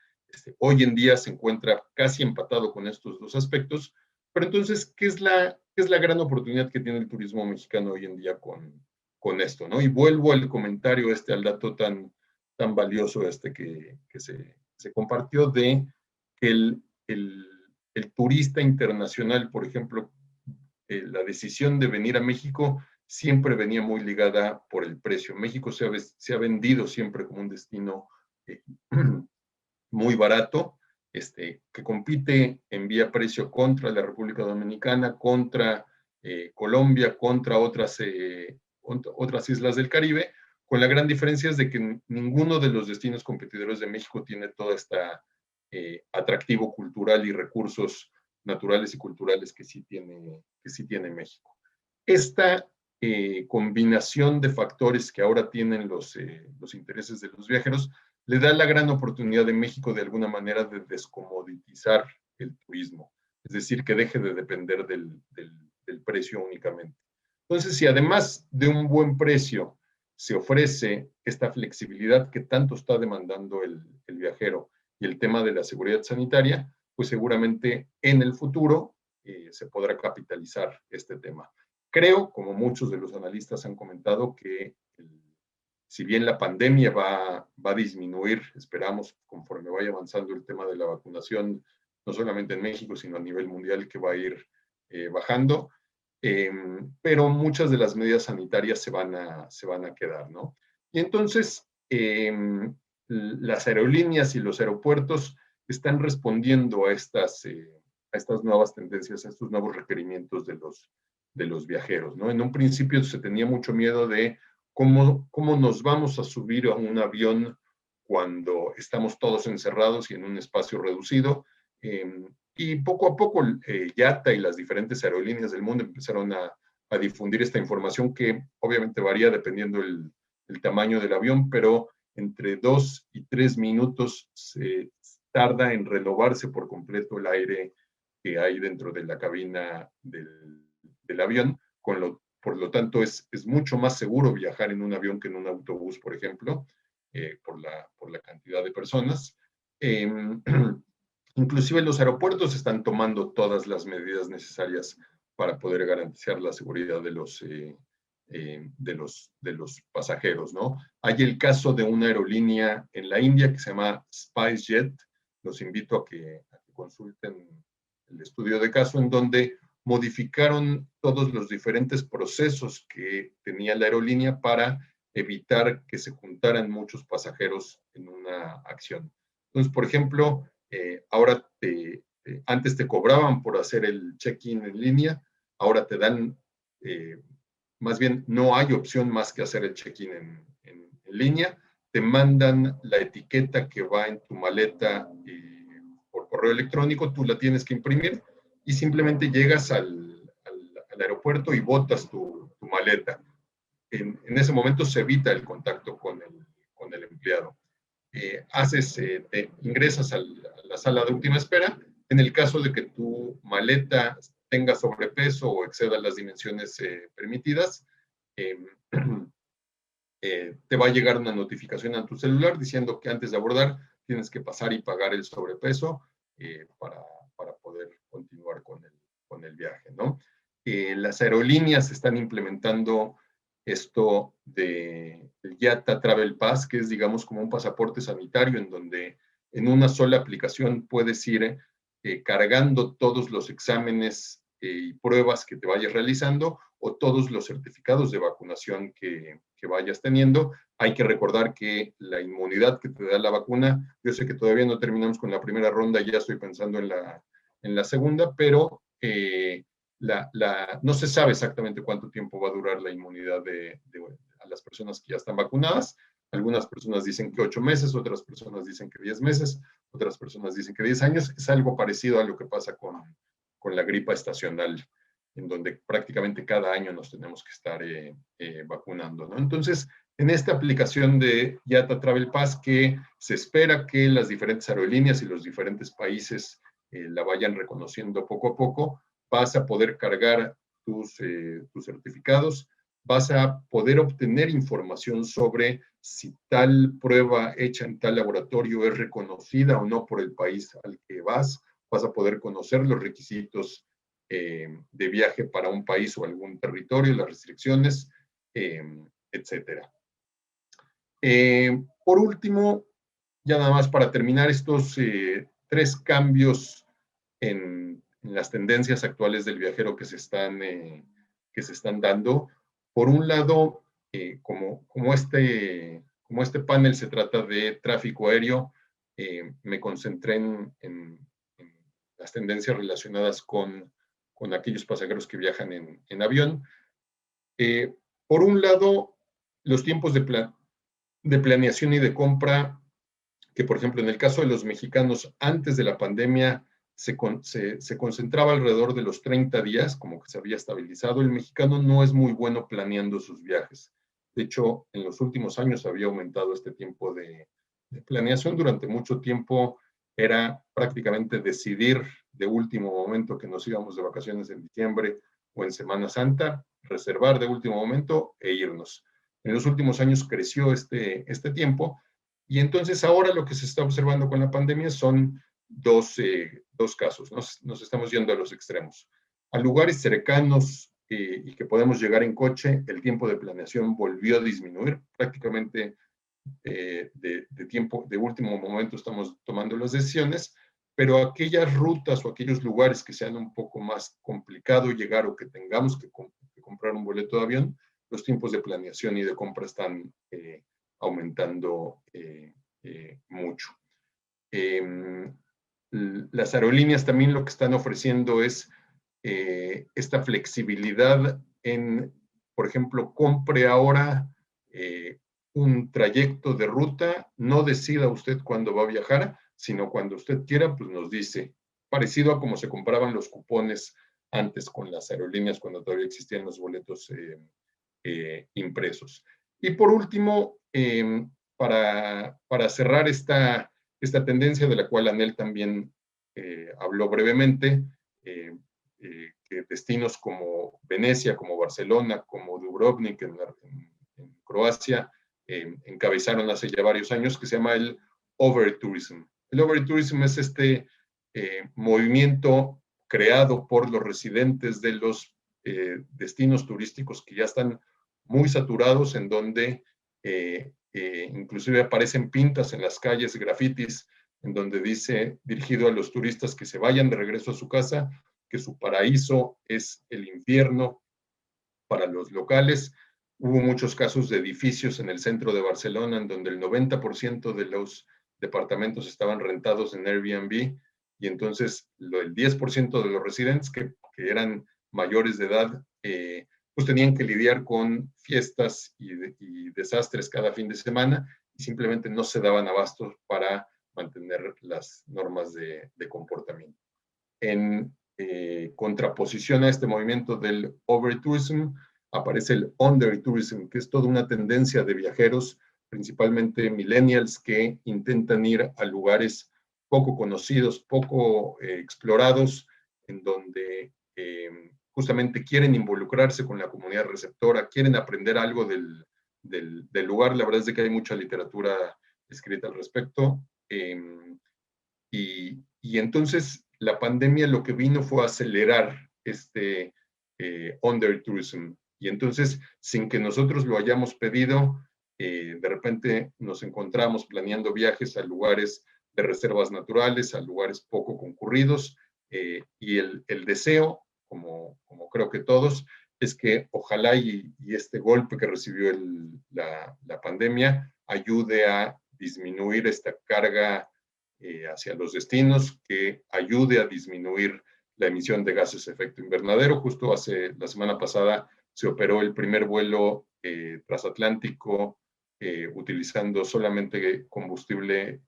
Hoy en día se encuentra casi empatado con estos dos aspectos, pero entonces, ¿qué es la gran oportunidad que tiene el turismo mexicano hoy en día con esto, ¿no? Y vuelvo al comentario al dato tan valioso que se compartió de que el turista internacional, por ejemplo, la decisión de venir a México siempre venía muy ligada por el precio. México se ha vendido siempre como un destino muy barato, que compite en vía precio contra la República Dominicana, contra Colombia, contra otras islas del Caribe, con la gran diferencia es de que ninguno de los destinos competidores de México tiene toda esta atractivo cultural y recursos naturales y culturales que sí tiene México. Esta combinación de factores que ahora tienen los intereses de los viajeros le da la gran oportunidad de México de alguna manera de descomoditizar el turismo, es decir, que deje de depender del precio únicamente. Entonces, si además de un buen precio se ofrece esta flexibilidad que tanto está demandando el viajero y el tema de la seguridad sanitaria, pues seguramente en el futuro se podrá capitalizar este tema. Creo, como muchos de los analistas han comentado, que si bien la pandemia va a disminuir, esperamos, conforme vaya avanzando el tema de la vacunación, no solamente en México, sino a nivel mundial, que va a ir bajando, pero muchas de las medidas sanitarias se van a quedar, ¿no? Y entonces, las aerolíneas y los aeropuertos están respondiendo a estas nuevas tendencias, a estos nuevos requerimientos de los viajeros, ¿no? En un principio se tenía mucho miedo de cómo nos vamos a subir a un avión cuando estamos todos encerrados y en un espacio reducido. Y poco a poco IATA y las diferentes aerolíneas del mundo empezaron a difundir esta información que obviamente varía dependiendo el tamaño del avión, pero entre 2 y 3 minutos se tarda en renovarse por completo el aire que hay dentro de la cabina del avión, con lo por lo tanto es mucho más seguro viajar en un avión que en un autobús, por ejemplo, por la cantidad de personas. Inclusive los aeropuertos están tomando todas las medidas necesarias para poder garantizar la seguridad de los pasajeros, ¿no? Hay el caso de una aerolínea en la India que se llama SpiceJet. Los invito a que consulten el estudio de caso, en donde modificaron todos los diferentes procesos que tenía la aerolínea para evitar que se juntaran muchos pasajeros en una acción. Entonces, por ejemplo, ahora antes te cobraban por hacer el check-in en línea, ahora te dan, más bien no hay opción más que hacer el check-in en línea, te mandan la etiqueta que va en tu maleta por correo electrónico, tú la tienes que imprimir y simplemente llegas al aeropuerto y botas tu maleta. En ese momento se evita el contacto con el empleado. Ingresas a la sala de última espera. En el caso de que tu maleta tenga sobrepeso o exceda las dimensiones permitidas, te va a llegar una notificación a tu celular diciendo que antes de abordar tienes que pasar y pagar el sobrepeso para poder continuar con el viaje, ¿no? Las aerolíneas están implementando esto de el YATA Travel Pass, que es, digamos, como un pasaporte sanitario en donde en una sola aplicación puedes ir cargando todos los exámenes y pruebas que te vayas realizando o todos los certificados de vacunación que vayas teniendo. Hay que recordar que la inmunidad que te da la vacuna, yo sé que todavía no terminamos con la primera ronda, ya estoy pensando en la segunda, pero no se sabe exactamente cuánto tiempo va a durar la inmunidad a las personas que ya están vacunadas. Algunas personas dicen que 8 meses, otras personas dicen que 10 meses, otras personas dicen que 10 años. Es algo parecido a lo que pasa con la gripa estacional, en donde prácticamente cada año nos tenemos que estar vacunando, ¿no? Entonces, en esta aplicación de YATA Travel Pass, que se espera que las diferentes aerolíneas y los diferentes países la vayan reconociendo poco a poco, vas a poder cargar tus certificados, vas a poder obtener información sobre si tal prueba hecha en tal laboratorio es reconocida o no por el país al que vas a poder conocer los requisitos de viaje para un país o algún territorio, las restricciones, etcétera. Por último, ya nada más para terminar, estos 3 cambios en las tendencias actuales del viajero que se están dando. Por un lado, como este panel se trata de tráfico aéreo, me concentré en las tendencias relacionadas con aquellos pasajeros que viajan en avión. Por un lado, los tiempos de planeación y de compra, que por ejemplo en el caso de los mexicanos antes de la pandemia se concentraba alrededor de los 30 días, como que se había estabilizado. El mexicano no es muy bueno planeando sus viajes. De hecho, en los últimos años había aumentado este tiempo de planeación. Durante mucho tiempo era prácticamente decidir de último momento que nos íbamos de vacaciones en diciembre o en Semana Santa, reservar de último momento e irnos. En los últimos años creció este tiempo y entonces ahora lo que se está observando con la pandemia son dos casos. Nos estamos yendo a los extremos. A lugares cercanos y que podemos llegar en coche, el tiempo de planeación volvió a disminuir. Prácticamente de último momento estamos tomando las decisiones, pero aquellas rutas o aquellos lugares que sean un poco más complicado llegar o que tengamos que comprar un boleto de avión, los tiempos de planeación y de compra están aumentando mucho. Las aerolíneas también lo que están ofreciendo es esta flexibilidad en, por ejemplo, compre ahora un trayecto de ruta, no decida usted cuándo va a viajar, sino cuando usted quiera, pues nos dice, parecido a como se compraban los cupones antes con las aerolíneas cuando todavía existían los boletos impresos. Y por último, para cerrar esta tendencia de la cual Anel también habló brevemente, destinos como Venecia, como Barcelona, como Dubrovnik en Croacia, encabezaron hace ya varios años, que se llama el overtourism. El overtourism es este movimiento creado por los residentes de los destinos turísticos que ya están muy saturados, en donde inclusive aparecen pintas en las calles, grafitis, en donde dice, dirigido a los turistas, que se vayan de regreso a su casa, que su paraíso es el infierno para los locales. Hubo muchos casos de edificios en el centro de Barcelona en donde el 90% de los departamentos estaban rentados en Airbnb, y entonces el 10% de los residentes que eran mayores de edad, pues tenían que lidiar con fiestas y desastres cada fin de semana, y simplemente no se daban abastos para mantener las normas de comportamiento. En contraposición a este movimiento del overtourism, aparece el undertourism, que es toda una tendencia de viajeros, principalmente millennials, que intentan ir a lugares poco conocidos, poco explorados, en donde justamente quieren involucrarse con la comunidad receptora, quieren aprender algo del lugar. La verdad es que hay mucha literatura escrita al respecto. Y entonces la pandemia lo que vino fue a acelerar este undertourism. Y entonces, sin que nosotros lo hayamos pedido, de repente nos encontramos planeando viajes a lugares de reservas naturales, a lugares poco concurridos, y el deseo, como creo que todos, es que ojalá y este golpe que recibió la pandemia ayude a disminuir esta carga hacia los destinos, que ayude a disminuir la emisión de gases de efecto invernadero. Justo la semana pasada se operó el primer vuelo transatlántico utilizando solamente combustible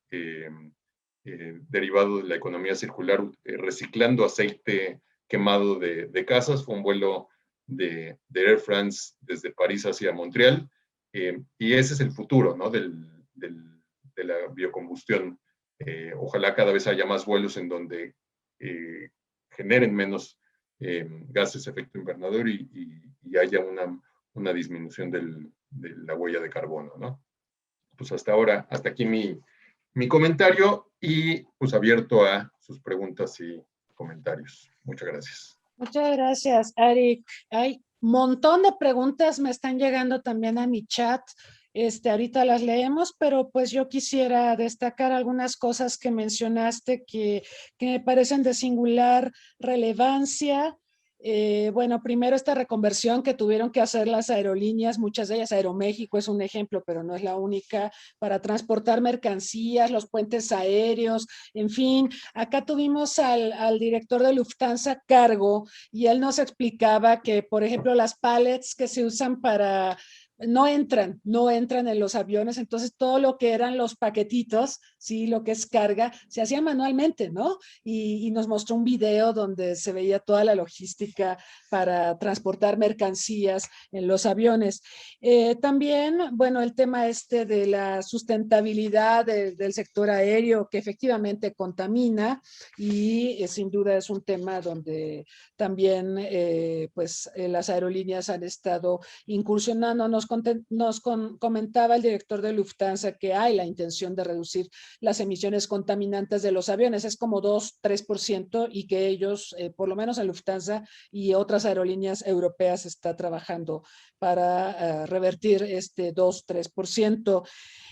derivado de la economía circular, reciclando aceite quemado de casas. Fue un vuelo de Air France desde París hacia Montreal, y ese es el futuro, ¿no? de la biocombustión. Ojalá cada vez haya más vuelos en donde generen menos gases de efecto invernadero y haya una disminución de la huella de carbono, ¿no? Pues hasta aquí mi comentario, y pues abierto a sus preguntas y comentarios. Muchas gracias. Muchas gracias, Eric. Hay un montón de preguntas, me están llegando también a mi chat. Ahorita las leemos, pero pues yo quisiera destacar algunas cosas que mencionaste que me parecen de singular relevancia. Bueno, primero esta reconversión que tuvieron que hacer las aerolíneas, muchas de ellas, Aeroméxico es un ejemplo, pero no es la única, para transportar mercancías, los puentes aéreos, en fin. Acá tuvimos al director de Lufthansa Cargo, y él nos explicaba que, por ejemplo, las pallets que se usan no entran en los aviones, entonces todo lo que eran los paquetitos, sí, lo que es carga, se hacía manualmente, ¿no? Y nos mostró un video donde se veía toda la logística para transportar mercancías en los aviones. También, bueno, el tema de la sustentabilidad del sector aéreo, que efectivamente contamina, y sin duda es un tema donde también las aerolíneas han estado incursionando. Nos comentaba el director de Lufthansa que hay la intención de reducir las emisiones contaminantes de los aviones, es como 2-3%, y que ellos, por lo menos en Lufthansa y otras aerolíneas europeas, está trabajando para revertir este 2-3%.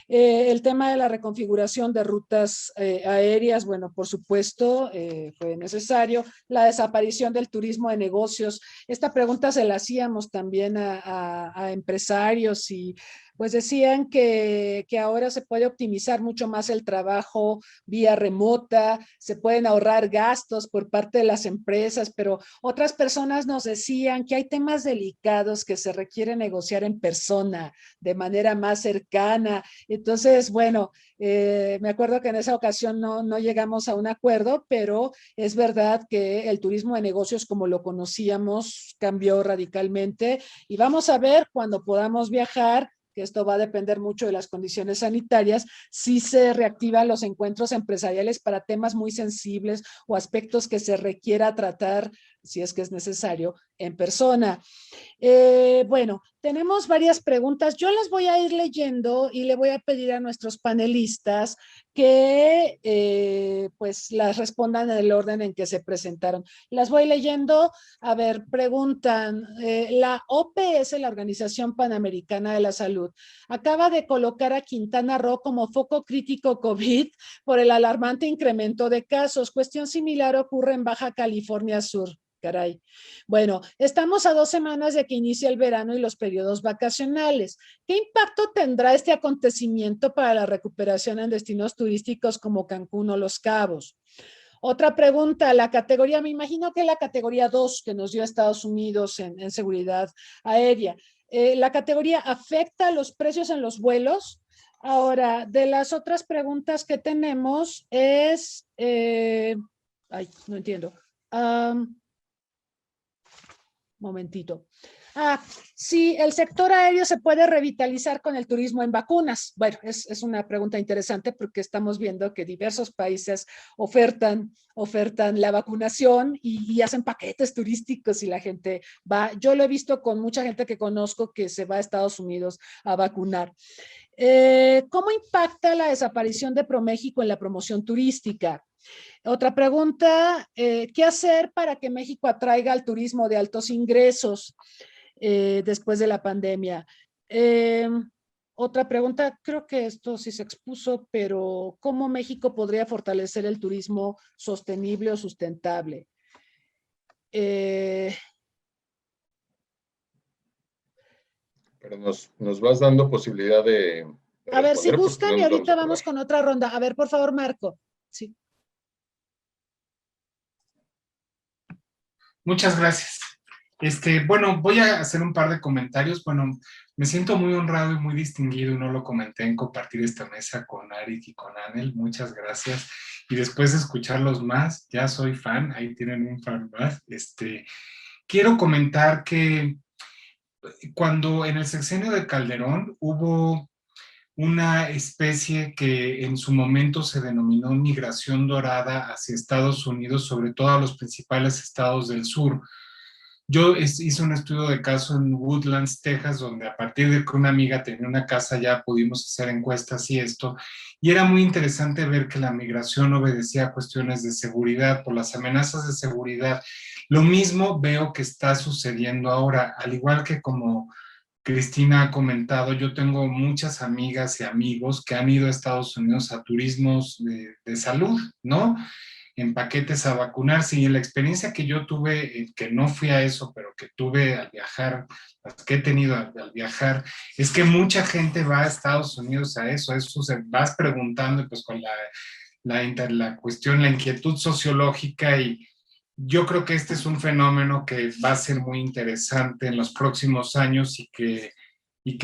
El tema de la reconfiguración de rutas aéreas, bueno, por supuesto, fue necesario. La desaparición del turismo de negocios. Esta pregunta se la hacíamos también a empresarios, y pues decían que ahora se puede optimizar mucho más el trabajo vía remota, se pueden ahorrar gastos por parte de las empresas, pero otras personas nos decían que hay temas delicados que se requiere negociar en persona, de manera más cercana. Entonces, bueno, me acuerdo que en esa ocasión no llegamos a un acuerdo, pero es verdad que el turismo de negocios como lo conocíamos cambió radicalmente, y vamos a ver cuando podamos viajar que esto va a depender mucho de las condiciones sanitarias, sí se reactivan los encuentros empresariales para temas muy sensibles o aspectos que se requiera tratar, si es que es necesario, en persona. Bueno, tenemos varias preguntas. Yo las voy a ir leyendo y le voy a pedir a nuestros panelistas que pues las respondan en el orden en que se presentaron. Las voy leyendo. A ver, preguntan, la OPS, la Organización Panamericana de la Salud, acaba de colocar a Quintana Roo como foco crítico COVID por el alarmante incremento de casos. Cuestión similar ocurre en Baja California Sur. Caray. Bueno, estamos a 2 semanas de que inicie el verano y los periodos vacacionales. ¿Qué impacto tendrá este acontecimiento para la recuperación en destinos turísticos como Cancún o Los Cabos? Otra pregunta, la categoría, me imagino que la categoría 2 que nos dio Estados Unidos en seguridad aérea, ¿la categoría afecta los precios en los vuelos? Ahora, de las otras preguntas que tenemos es, ay, no entiendo. Momentito. Si el sector aéreo se puede revitalizar con el turismo en vacunas. Bueno, es una pregunta interesante porque estamos viendo que diversos países ofertan la vacunación y hacen paquetes turísticos y la gente va. Yo lo he visto con mucha gente que conozco que se va a Estados Unidos a vacunar. ¿Cómo impacta la desaparición de ProMéxico en la promoción turística? Otra pregunta, ¿qué hacer para que México atraiga al turismo de altos ingresos después de la pandemia? Otra pregunta, creo que esto sí se expuso, pero ¿cómo México podría fortalecer el turismo sostenible o sustentable? Pero nos vas dando posibilidad de a ver, si responder, porque gustan no y nos ahorita vamos a vamos acordar. con otra ronda. A ver, por favor, Marco. Sí. Muchas gracias. Bueno, voy a hacer un par de comentarios. Bueno, me siento muy honrado y muy distinguido, y no lo comenté, en compartir esta mesa con Arik y con Anel. Muchas gracias. Y después de escucharlos más, ya soy fan, ahí tienen un fan más. Quiero comentar que cuando en el sexenio de Calderón hubo una especie que en su momento se denominó migración dorada hacia Estados Unidos, sobre todo a los principales estados del sur. Yo hice un estudio de caso en Woodlands, Texas, donde a partir de que una amiga tenía una casa ya pudimos hacer encuestas y esto, y era muy interesante ver que la migración obedecía a cuestiones de seguridad, por las amenazas de seguridad. Lo mismo veo que está sucediendo ahora, al igual que como Cristina ha comentado, yo tengo muchas amigas y amigos que han ido a Estados Unidos a turismos de salud, ¿no? En paquetes a vacunarse, y en la experiencia que yo tuve, que no fui a eso, pero que tuve al viajar, las que he tenido al viajar, es que mucha gente va a Estados Unidos a eso se vas preguntando, y pues con la cuestión, la inquietud sociológica, y yo creo que este es un fenómeno que va a ser muy interesante en los próximos años y que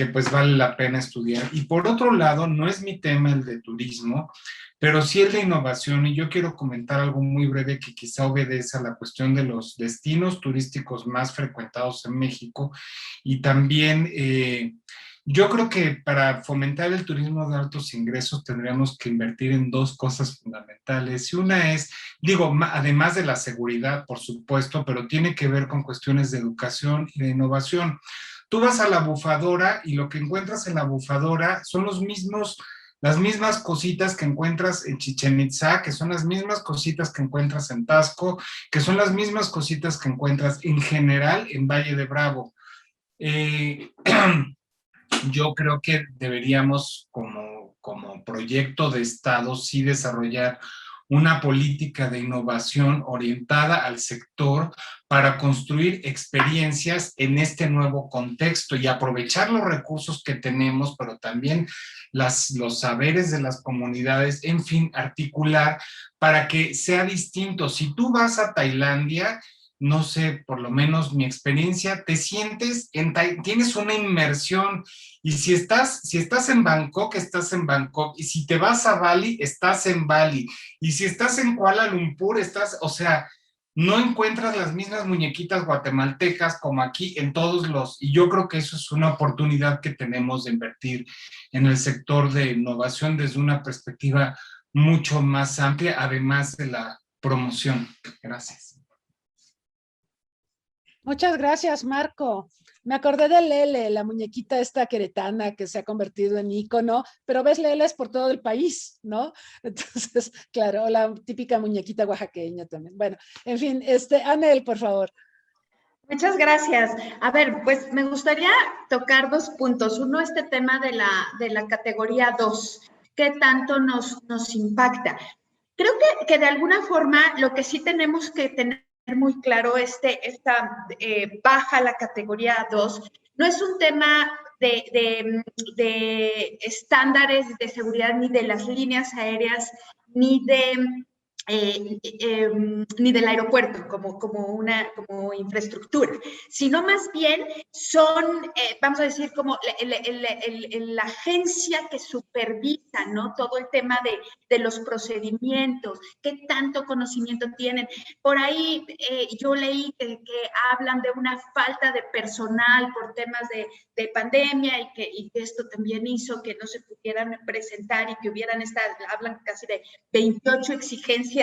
pues vale la pena estudiar. Y por otro lado, no es mi tema el de turismo, pero sí el de innovación, y yo quiero comentar algo muy breve que quizá obedece a la cuestión de los destinos turísticos más frecuentados en México, y también yo creo que para fomentar el turismo de altos ingresos tendríamos que invertir en 2 cosas fundamentales, y una es, digo, además de la seguridad, por supuesto, pero tiene que ver con cuestiones de educación y de innovación. Tú vas a la bufadora y lo que encuentras en la bufadora son las mismas cositas que encuentras en Chichén Itzá, que son las mismas cositas que encuentras en Taxco, que son las mismas cositas que encuentras en general en Valle de Bravo. Yo creo que deberíamos, como proyecto de Estado, sí desarrollar una política de innovación orientada al sector para construir experiencias en este nuevo contexto y aprovechar los recursos que tenemos, pero también los saberes de las comunidades, en fin, articular para que sea distinto. Si tú vas a Tailandia, no sé, por lo menos mi experiencia, te sientes, tienes una inmersión, y si estás en Bangkok, estás en Bangkok, y si te vas a Bali, estás en Bali, y si estás en Kuala Lumpur, o sea, no encuentras las mismas muñequitas guatemaltecas como aquí en todos y yo creo que eso es una oportunidad que tenemos de invertir en el sector de innovación desde una perspectiva mucho más amplia, además de la promoción. Gracias. Muchas gracias, Marco. Me acordé de Lele, la muñequita esta queretana que se ha convertido en ícono, pero ves Leles por todo el país, ¿no? Entonces, claro, la típica muñequita oaxaqueña también. Bueno, en fin, Anel, por favor. Muchas gracias. A ver, pues me gustaría tocar 2 puntos. Uno, este tema de la categoría 2. ¿Qué tanto nos impacta? Creo que de alguna forma lo que sí tenemos que tener muy claro, esta baja la categoría 2, no es un tema de estándares de seguridad ni de las líneas aéreas, ni ni del aeropuerto como infraestructura, sino más bien son, vamos a decir, como la agencia que supervisa, ¿no? Todo el tema de los procedimientos, qué tanto conocimiento tienen. Por ahí yo leí que hablan de una falta de personal por temas de pandemia y que esto también hizo que no se pudieran presentar y que hubieran hablan casi de 28 exigencias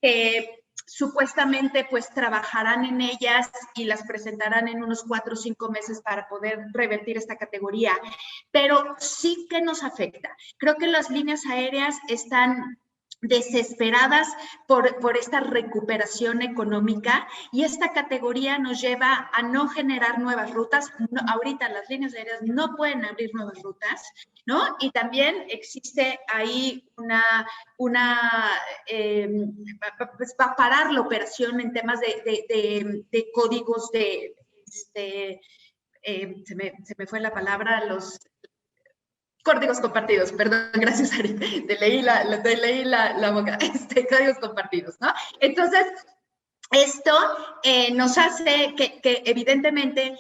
que supuestamente pues trabajarán en ellas y las presentarán en unos 4 o 5 meses para poder revertir esta categoría, pero sí que nos afecta. Creo que las líneas aéreas están desesperadas por esta recuperación económica y esta categoría nos lleva a no generar nuevas rutas. No, ahorita las líneas aéreas no pueden abrir nuevas rutas, ¿no? Y también existe ahí pues va a parar la operación en temas de códigos se me fue la palabra, los códigos compartidos, perdón, gracias Ari, te leí la boca, códigos compartidos, ¿no? Entonces, esto nos hace que evidentemente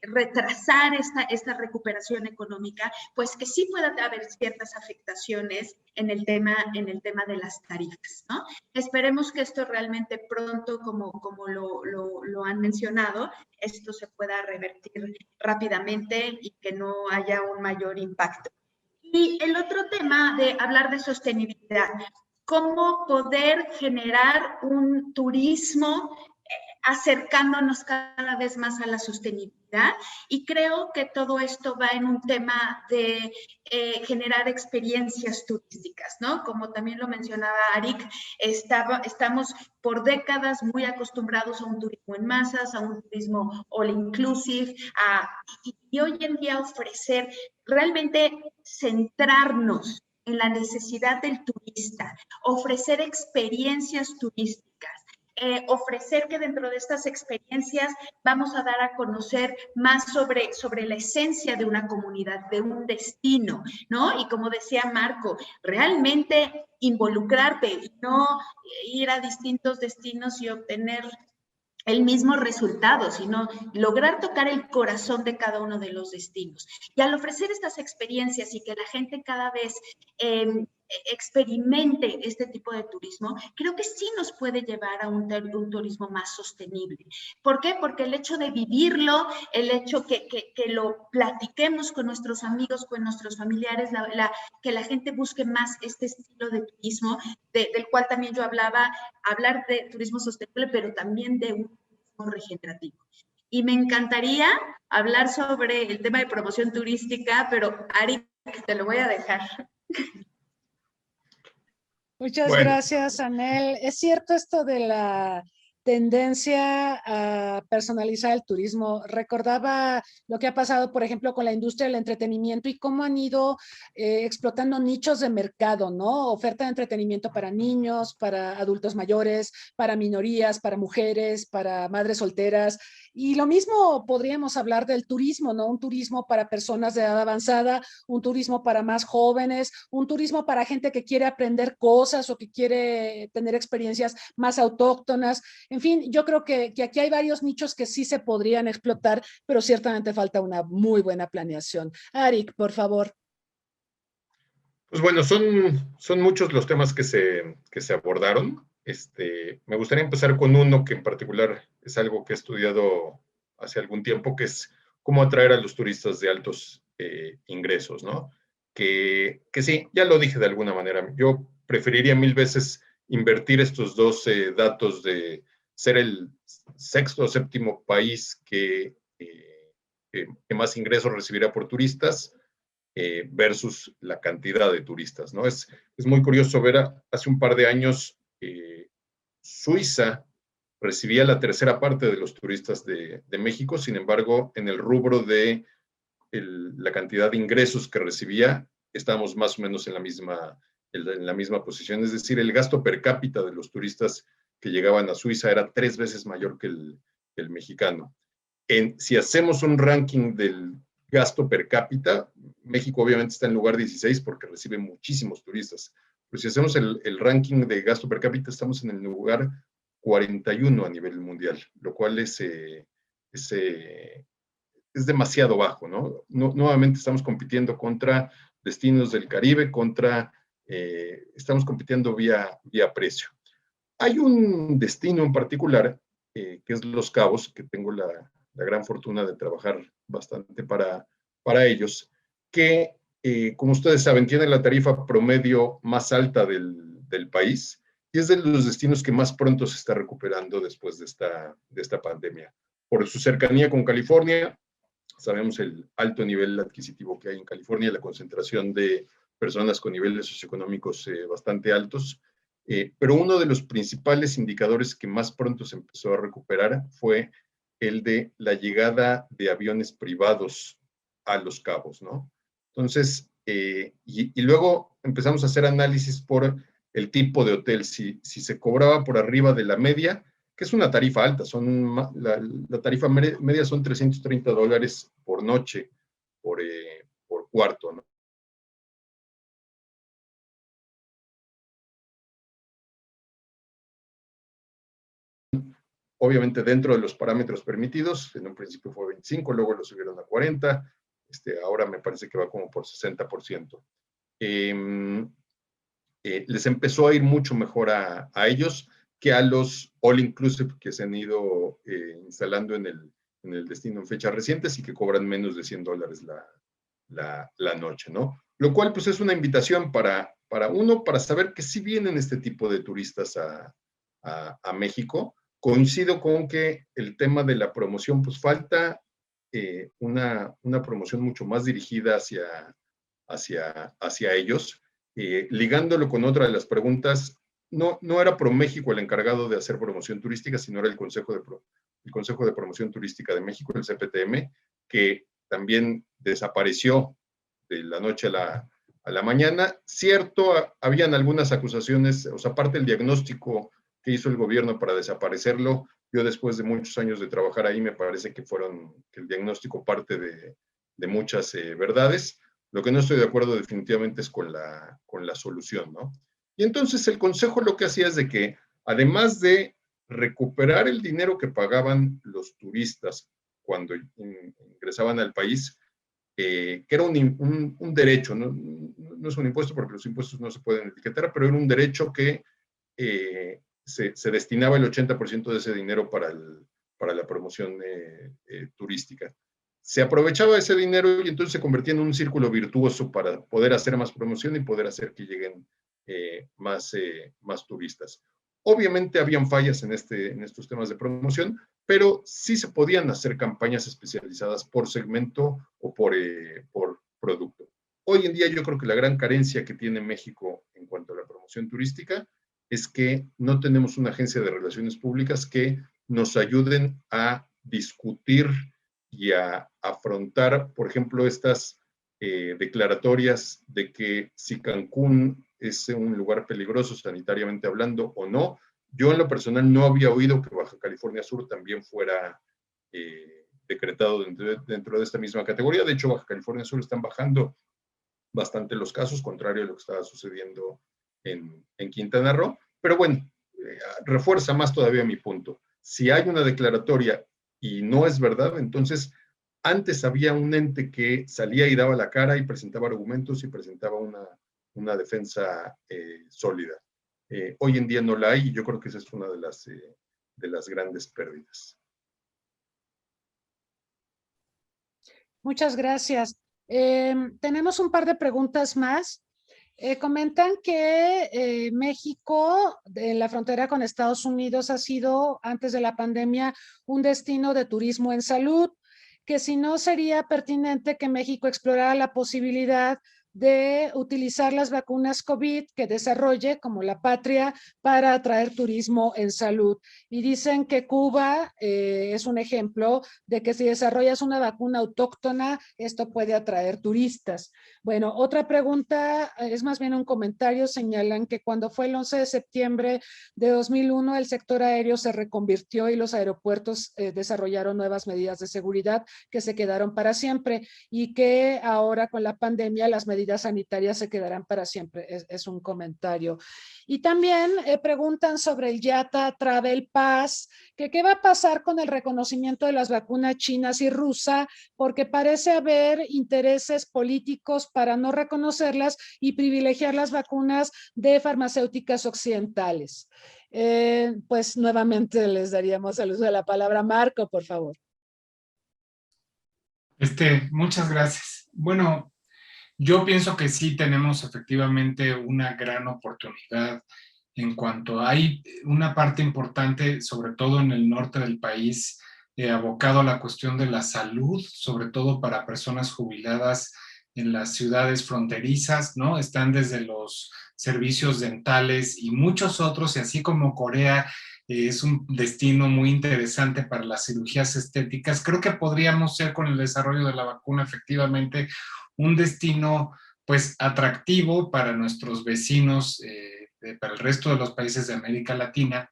retrasar esta recuperación económica, pues que sí pueda haber ciertas afectaciones en el tema de las tarifas, ¿no? Esperemos que esto realmente pronto, como lo han mencionado, esto se pueda revertir rápidamente y que no haya un mayor impacto. Y el otro tema de hablar de sostenibilidad, cómo poder generar un turismo acercándonos cada vez más a la sostenibilidad, y creo que todo esto va en un tema de generar experiencias turísticas, ¿no? Como también lo mencionaba Arik, estamos por décadas muy acostumbrados a un turismo en masas, a un turismo all inclusive, y hoy en día ofrecer, realmente centrarnos en la necesidad del turista, ofrecer experiencias turísticas, ofrecer que dentro de estas experiencias vamos a dar a conocer más sobre la esencia de una comunidad, de un destino, ¿no? Y como decía Marco, realmente involucrarte y no ir a distintos destinos y obtener el mismo resultado, sino lograr tocar el corazón de cada uno de los destinos. Y al ofrecer estas experiencias y que la gente cada vez experimente este tipo de turismo, creo que sí nos puede llevar a un turismo más sostenible. ¿Por qué? Porque el hecho de vivirlo, el hecho que lo platiquemos con nuestros amigos, con nuestros familiares, que la gente busque más este estilo de turismo, del cual también yo hablaba, hablar de turismo sostenible, pero también de un turismo regenerativo. Y me encantaría hablar sobre el tema de promoción turística, pero Ari, te lo voy a dejar. Muchas gracias, Anel. Es cierto esto de la tendencia a personalizar el turismo. Recordaba lo que ha pasado, por ejemplo, con la industria del entretenimiento y cómo han ido explotando nichos de mercado, ¿no? Oferta de entretenimiento para niños, para adultos mayores, para minorías, para mujeres, para madres solteras. Y lo mismo podríamos hablar del turismo, ¿no? Un turismo para personas de edad avanzada, un turismo para más jóvenes, un turismo para gente que quiere aprender cosas o que quiere tener experiencias más autóctonas. En fin, yo creo que aquí hay varios nichos que sí se podrían explotar, pero ciertamente falta una muy buena planeación. Arik, por favor. Pues bueno, son muchos los temas que se abordaron. Me gustaría empezar con uno que en particular es algo que he estudiado hace algún tiempo, que es cómo atraer a los turistas de altos ingresos, ¿no? Que sí, ya lo dije de alguna manera, yo preferiría 1000 veces invertir estos dos datos de ser el sexto o séptimo país que más ingresos recibirá por turistas versus la cantidad de turistas, ¿no? Es muy curioso ver, hace un par de años, Suiza recibía la tercera parte de los turistas de México, sin embargo, en el rubro de la cantidad de ingresos que recibía, estábamos más o menos en la misma posición, es decir, el gasto per cápita de los turistas que llegaban a Suiza era 3 veces mayor que el mexicano. Si hacemos un ranking del gasto per cápita, México obviamente está en lugar 16 porque recibe muchísimos turistas, pero si hacemos el ranking de gasto per cápita, estamos en el lugar 41 a nivel mundial, lo cual es demasiado bajo, ¿no? Nuevamente estamos compitiendo contra destinos del Caribe, estamos compitiendo vía precio. Hay un destino en particular, que es Los Cabos, que tengo la gran fortuna de trabajar bastante para ellos, que, como ustedes saben, tiene la tarifa promedio más alta del país y es de los destinos que más pronto se está recuperando después de esta pandemia. Por su cercanía con California, sabemos el alto nivel adquisitivo que hay en California, la concentración de personas con niveles socioeconómicos bastante altos, pero uno de los principales indicadores que más pronto se empezó a recuperar fue el de la llegada de aviones privados a Los Cabos, ¿no? Entonces, y luego empezamos a hacer análisis por el tipo de hotel, si se cobraba por arriba de la media, que es una tarifa alta, la tarifa media son $330 por noche, por cuarto, ¿no? Obviamente dentro de los parámetros permitidos, en un principio fue 25, luego lo subieron a 40, ahora me parece que va como por 60%. Les empezó a ir mucho mejor a ellos que a los all inclusive que se han ido instalando en el destino en fechas recientes y que cobran menos de $100 la noche, ¿no? Lo cual pues es una invitación para saber que sí vienen este tipo de turistas a México. Coincido con que el tema de la promoción, pues falta una promoción mucho más dirigida hacia ellos. Ligándolo con otra de las preguntas, no era ProMéxico el encargado de hacer promoción turística, sino era el Consejo de Promoción Turística de México, el CPTM, que también desapareció de la noche a la mañana. Cierto, habían algunas acusaciones, o sea, aparte del diagnóstico que hizo el gobierno para desaparecerlo, yo después de muchos años de trabajar ahí me parece que el diagnóstico parte de muchas verdades. Lo que no estoy de acuerdo definitivamente es con la solución, ¿no? Y entonces el consejo lo que hacía es de que, además de recuperar el dinero que pagaban los turistas cuando ingresaban al país, que era un derecho, no es un impuesto porque los impuestos no se pueden etiquetar, pero era un derecho que se destinaba el 80% de ese dinero para la promoción turística. Se aprovechaba ese dinero y entonces se convertía en un círculo virtuoso para poder hacer más promoción y poder hacer que lleguen más turistas. Obviamente habían fallas en estos temas de promoción, pero sí se podían hacer campañas especializadas por segmento o por producto. Hoy en día yo creo que la gran carencia que tiene México en cuanto a la promoción turística es que no tenemos una agencia de relaciones públicas que nos ayuden a discutir y a afrontar, por ejemplo, estas declaratorias de que si Cancún es un lugar peligroso sanitariamente hablando o no. Yo en lo personal no había oído que Baja California Sur también fuera decretado dentro de esta misma categoría. De hecho, Baja California Sur están bajando bastante los casos, contrario a lo que estaba sucediendo en Quintana Roo. Pero bueno, refuerza más todavía mi punto. Si hay una declaratoria y no es verdad, entonces antes había un ente que salía y daba la cara y presentaba argumentos y presentaba una defensa sólida. Hoy en día no la hay y yo creo que esa es una de las grandes pérdidas. Muchas gracias. Tenemos un par de preguntas más. Comentan que México, en la frontera con Estados Unidos, ha sido, antes de la pandemia, un destino de turismo en salud, que si no sería pertinente que México explorara la posibilidad de utilizar las vacunas COVID que desarrolle como la patria para atraer turismo en salud. Y dicen que Cuba es un ejemplo de que si desarrollas una vacuna autóctona, esto puede atraer turistas. Bueno, otra pregunta, es más bien un comentario, señalan que cuando fue el 11 de septiembre de 2001, el sector aéreo se reconvirtió y los aeropuertos desarrollaron nuevas medidas de seguridad que se quedaron para siempre y que ahora con la pandemia las medidas sanitarias se quedarán para siempre. Es un comentario. Y también preguntan sobre el YATA Travel Pass, que qué va a pasar con el reconocimiento de las vacunas chinas y rusas, porque parece haber intereses políticos para no reconocerlas y privilegiar las vacunas de farmacéuticas occidentales. Pues nuevamente les daríamos el uso de la palabra. Marco, por favor. Muchas gracias. Bueno, yo pienso que sí tenemos efectivamente una gran oportunidad en cuanto hay una parte importante, sobre todo en el norte del país, abocado a la cuestión de la salud, sobre todo para personas jubiladas en las ciudades fronterizas, ¿no? Están desde los servicios dentales y muchos otros, y así como Corea es un destino muy interesante para las cirugías estéticas, creo que podríamos ser con el desarrollo de la vacuna efectivamente un destino pues atractivo para nuestros vecinos, para el resto de los países de América Latina,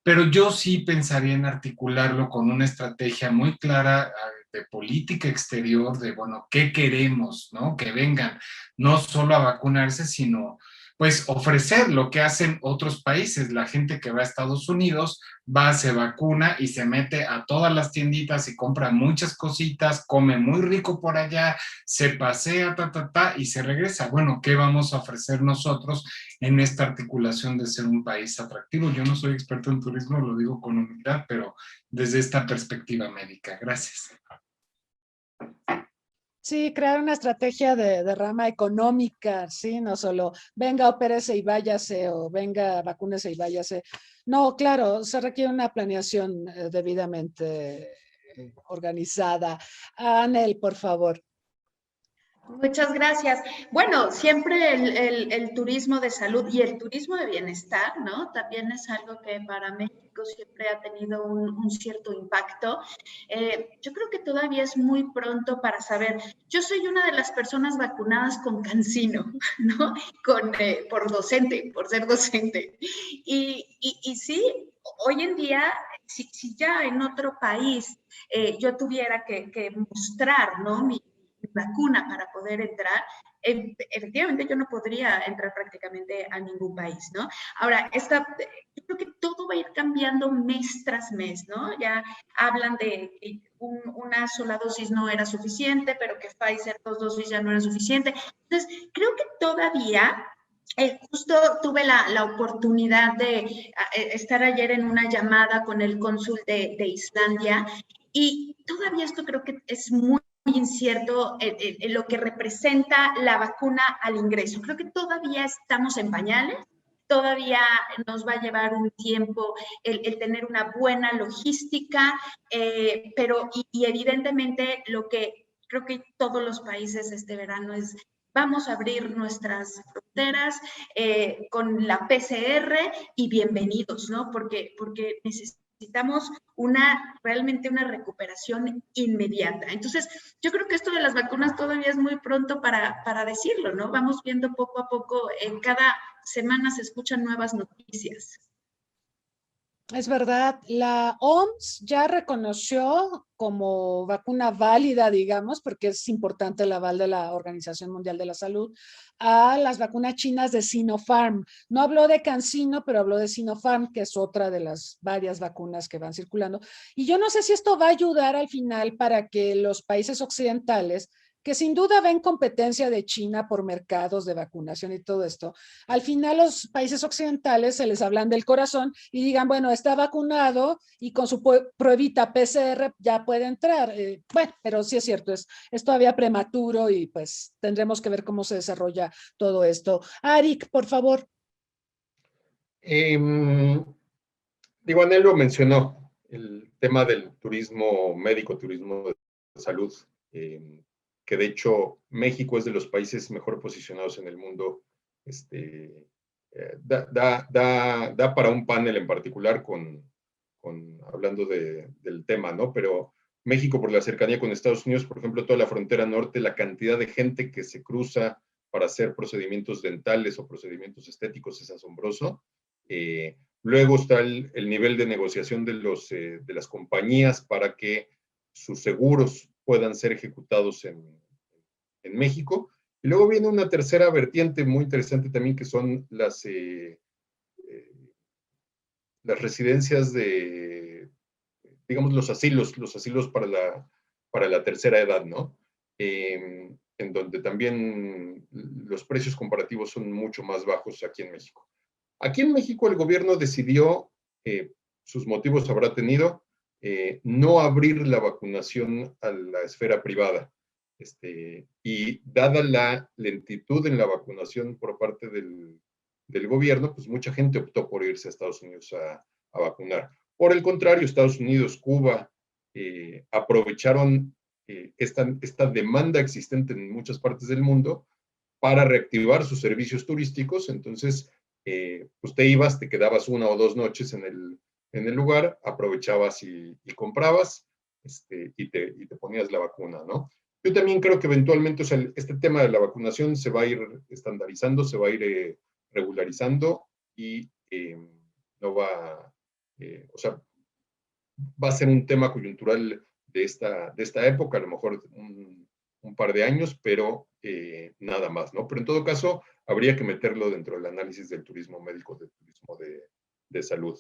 pero yo sí pensaría en articularlo con una estrategia muy clara de política exterior, de bueno, ¿qué queremos? ¿No? Que vengan no solo a vacunarse, sino pues ofrecer lo que hacen otros países. La gente que va a Estados Unidos va, se vacuna y se mete a todas las tienditas y compra muchas cositas, come muy rico por allá, se pasea, y se regresa. Bueno, ¿qué vamos a ofrecer nosotros en esta articulación de ser un país atractivo? Yo no soy experto en turismo, lo digo con humildad, pero desde esta perspectiva médica. Gracias. Sí, crear una estrategia de rama económica, sí, no solo venga, opérese y váyase, o venga, vacúnese y váyase. No, claro, se requiere una planeación debidamente organizada. Anel, por favor. Muchas gracias. Bueno, siempre el turismo de salud y el turismo de bienestar, ¿no? También es algo que para México siempre ha tenido un cierto impacto. Yo creo que todavía es muy pronto para saber. Yo soy una de las personas vacunadas con CanSino, ¿no? Por docente, por ser docente. Y sí, hoy en día, si ya en otro país yo tuviera que mostrar, ¿no? Mi vacuna para poder entrar, efectivamente yo no podría entrar prácticamente a ningún país, ¿no? Ahora, yo creo que todo va a ir cambiando mes tras mes, ¿no? Ya hablan de que una sola dosis no era suficiente, pero que Pfizer 2 dosis ya no era suficiente. Entonces, creo que todavía justo tuve la oportunidad de estar ayer en una llamada con el cónsul de Islandia y todavía esto creo que es muy incierto en lo que representa la vacuna al ingreso. Creo que todavía estamos en pañales, todavía nos va a llevar un tiempo el tener una buena logística, pero evidentemente lo que creo que todos los países este verano es vamos a abrir nuestras fronteras con la PCR y bienvenidos, ¿no? Porque necesitamos realmente una recuperación inmediata. Entonces, yo creo que esto de las vacunas todavía es muy pronto para decirlo, ¿no? Vamos viendo poco a poco, cada semana se escuchan nuevas noticias. Es verdad, la OMS ya reconoció como vacuna válida, digamos, porque es importante el aval de la Organización Mundial de la Salud, a las vacunas chinas de Sinopharm. No habló de CanSino, pero habló de Sinopharm, que es otra de las varias vacunas que van circulando. Y yo no sé si esto va a ayudar al final para que los países occidentales que sin duda ven competencia de China por mercados de vacunación y todo esto, al final los países occidentales se les hablan del corazón y digan, bueno, está vacunado y con su pruebita PCR ya puede entrar. Bueno, pero sí es cierto, es todavía prematuro y pues tendremos que ver cómo se desarrolla todo esto. Arik, por favor. Digo, Anel lo mencionó, el tema del turismo médico, turismo de salud, que de hecho México es de los países mejor posicionados en el mundo. Da para un panel en particular hablando del tema, ¿no? Pero México, por la cercanía con Estados Unidos, por ejemplo, toda la frontera norte, la cantidad de gente que se cruza para hacer procedimientos dentales o procedimientos estéticos es asombroso. Luego está el nivel de negociación de las compañías para que sus seguros puedan ser ejecutados en México. Y luego viene una tercera vertiente muy interesante también, que son las residencias digamos, los asilos para la tercera edad, ¿no? En donde también los precios comparativos son mucho más bajos aquí en México. Aquí en México el gobierno decidió, sus motivos habrá tenido, no abrir la vacunación a la esfera privada. Y dada la lentitud en la vacunación por parte del gobierno, pues mucha gente optó por irse a Estados Unidos a vacunar. Por el contrario, Estados Unidos, Cuba, aprovecharon esta demanda existente en muchas partes del mundo para reactivar sus servicios turísticos. Entonces, pues te ibas, te quedabas 1 o 2 noches en el lugar, aprovechabas y comprabas, y te ponías la vacuna, ¿no? Yo también creo que eventualmente, o sea, este tema de la vacunación se va a ir estandarizando, se va a ir regularizando y no va, o sea, va a ser un tema coyuntural de esta época, a lo mejor un par de años, pero nada más, ¿no? Pero en todo caso, habría que meterlo dentro del análisis del turismo médico, del turismo de salud.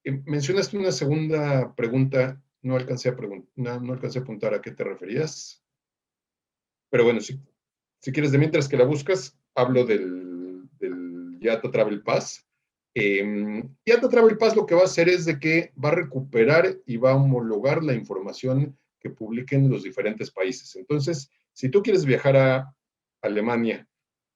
Mencionaste una segunda pregunta, no alcancé a apuntar a qué te referías, pero bueno, si quieres, de mientras que la buscas, hablo del IATA Travel Pass. IATA Travel Pass lo que va a hacer es de que va a recuperar y va a homologar la información que publiquen los diferentes países. Entonces, si tú quieres viajar a Alemania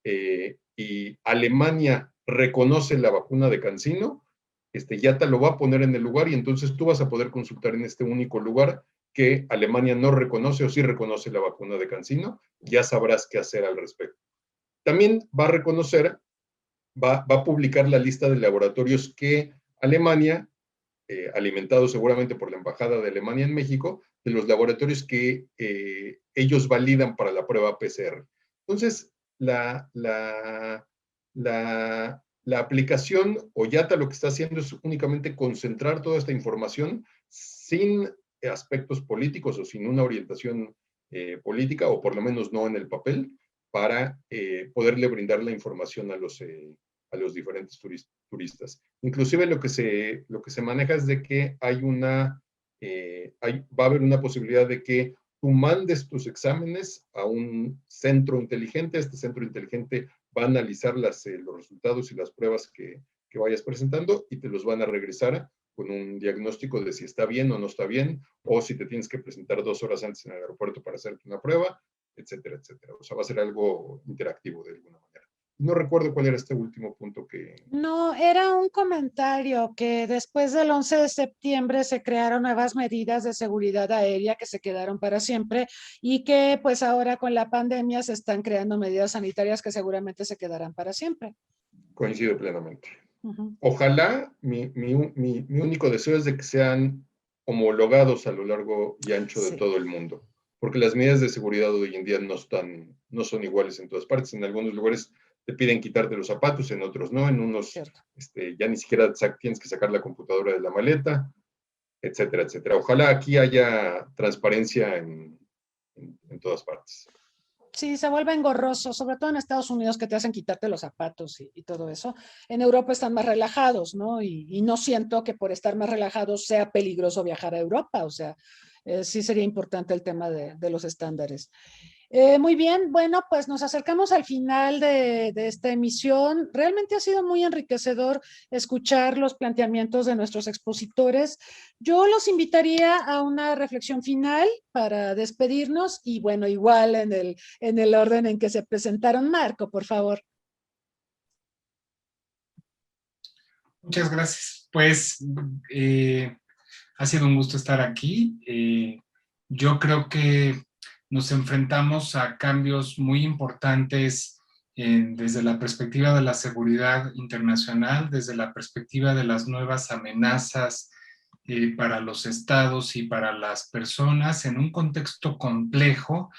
y Alemania reconoce la vacuna de CanSino, IATA lo va a poner en el lugar y entonces tú vas a poder consultar en este único lugar que Alemania no reconoce o sí reconoce la vacuna de CanSino, ya sabrás qué hacer al respecto. También va a reconocer, va a publicar la lista de laboratorios que Alemania, alimentado seguramente por la Embajada de Alemania en México, de los laboratorios que ellos validan para la prueba PCR. Entonces, la aplicación o IATA lo que está haciendo es únicamente concentrar toda esta información sin aspectos políticos o sin una orientación política, o por lo menos no en el papel, para poderle brindar la información a los diferentes turistas. Inclusive lo que se maneja es de que va a haber una posibilidad de que tú mandes tus exámenes a un centro inteligente. Este centro inteligente va a analizar los resultados y las pruebas que vayas presentando y te los van a regresar con un diagnóstico de si está bien o no está bien, o si te tienes que presentar 2 horas antes en el aeropuerto para hacerte una prueba, etcétera, etcétera. O sea, va a ser algo interactivo de alguna manera. No recuerdo cuál era este último punto que... No, era un comentario que después del 11 de septiembre se crearon nuevas medidas de seguridad aérea que se quedaron para siempre y que pues ahora con la pandemia se están creando medidas sanitarias que seguramente se quedarán para siempre. Coincido plenamente. Ojalá, mi único deseo es de que sean homologados a lo largo y ancho de todo el mundo, porque las medidas de seguridad hoy en día no son iguales en todas partes. En algunos lugares te piden quitarte los zapatos, en otros no, en unos ya ni siquiera tienes que sacar la computadora de la maleta, etcétera, etcétera. Ojalá aquí haya transparencia en todas partes. Sí, se vuelve engorroso, sobre todo en Estados Unidos, que te hacen quitarte los zapatos y todo eso. En Europa están más relajados, ¿no? Y no siento que por estar más relajados sea peligroso viajar a Europa. O sea, sí sería importante el tema de los estándares. Muy bien, bueno, pues nos acercamos al final de esta emisión. Realmente ha sido muy enriquecedor escuchar los planteamientos de nuestros expositores. Yo los invitaría a una reflexión final para despedirnos y bueno, igual en el orden en que se presentaron. Marco, por favor. Muchas gracias. Pues ha sido un gusto estar aquí. Yo creo que nos enfrentamos a cambios muy importantes desde la perspectiva de la seguridad internacional, desde la perspectiva de las nuevas amenazas para los estados y para las personas en un contexto complejo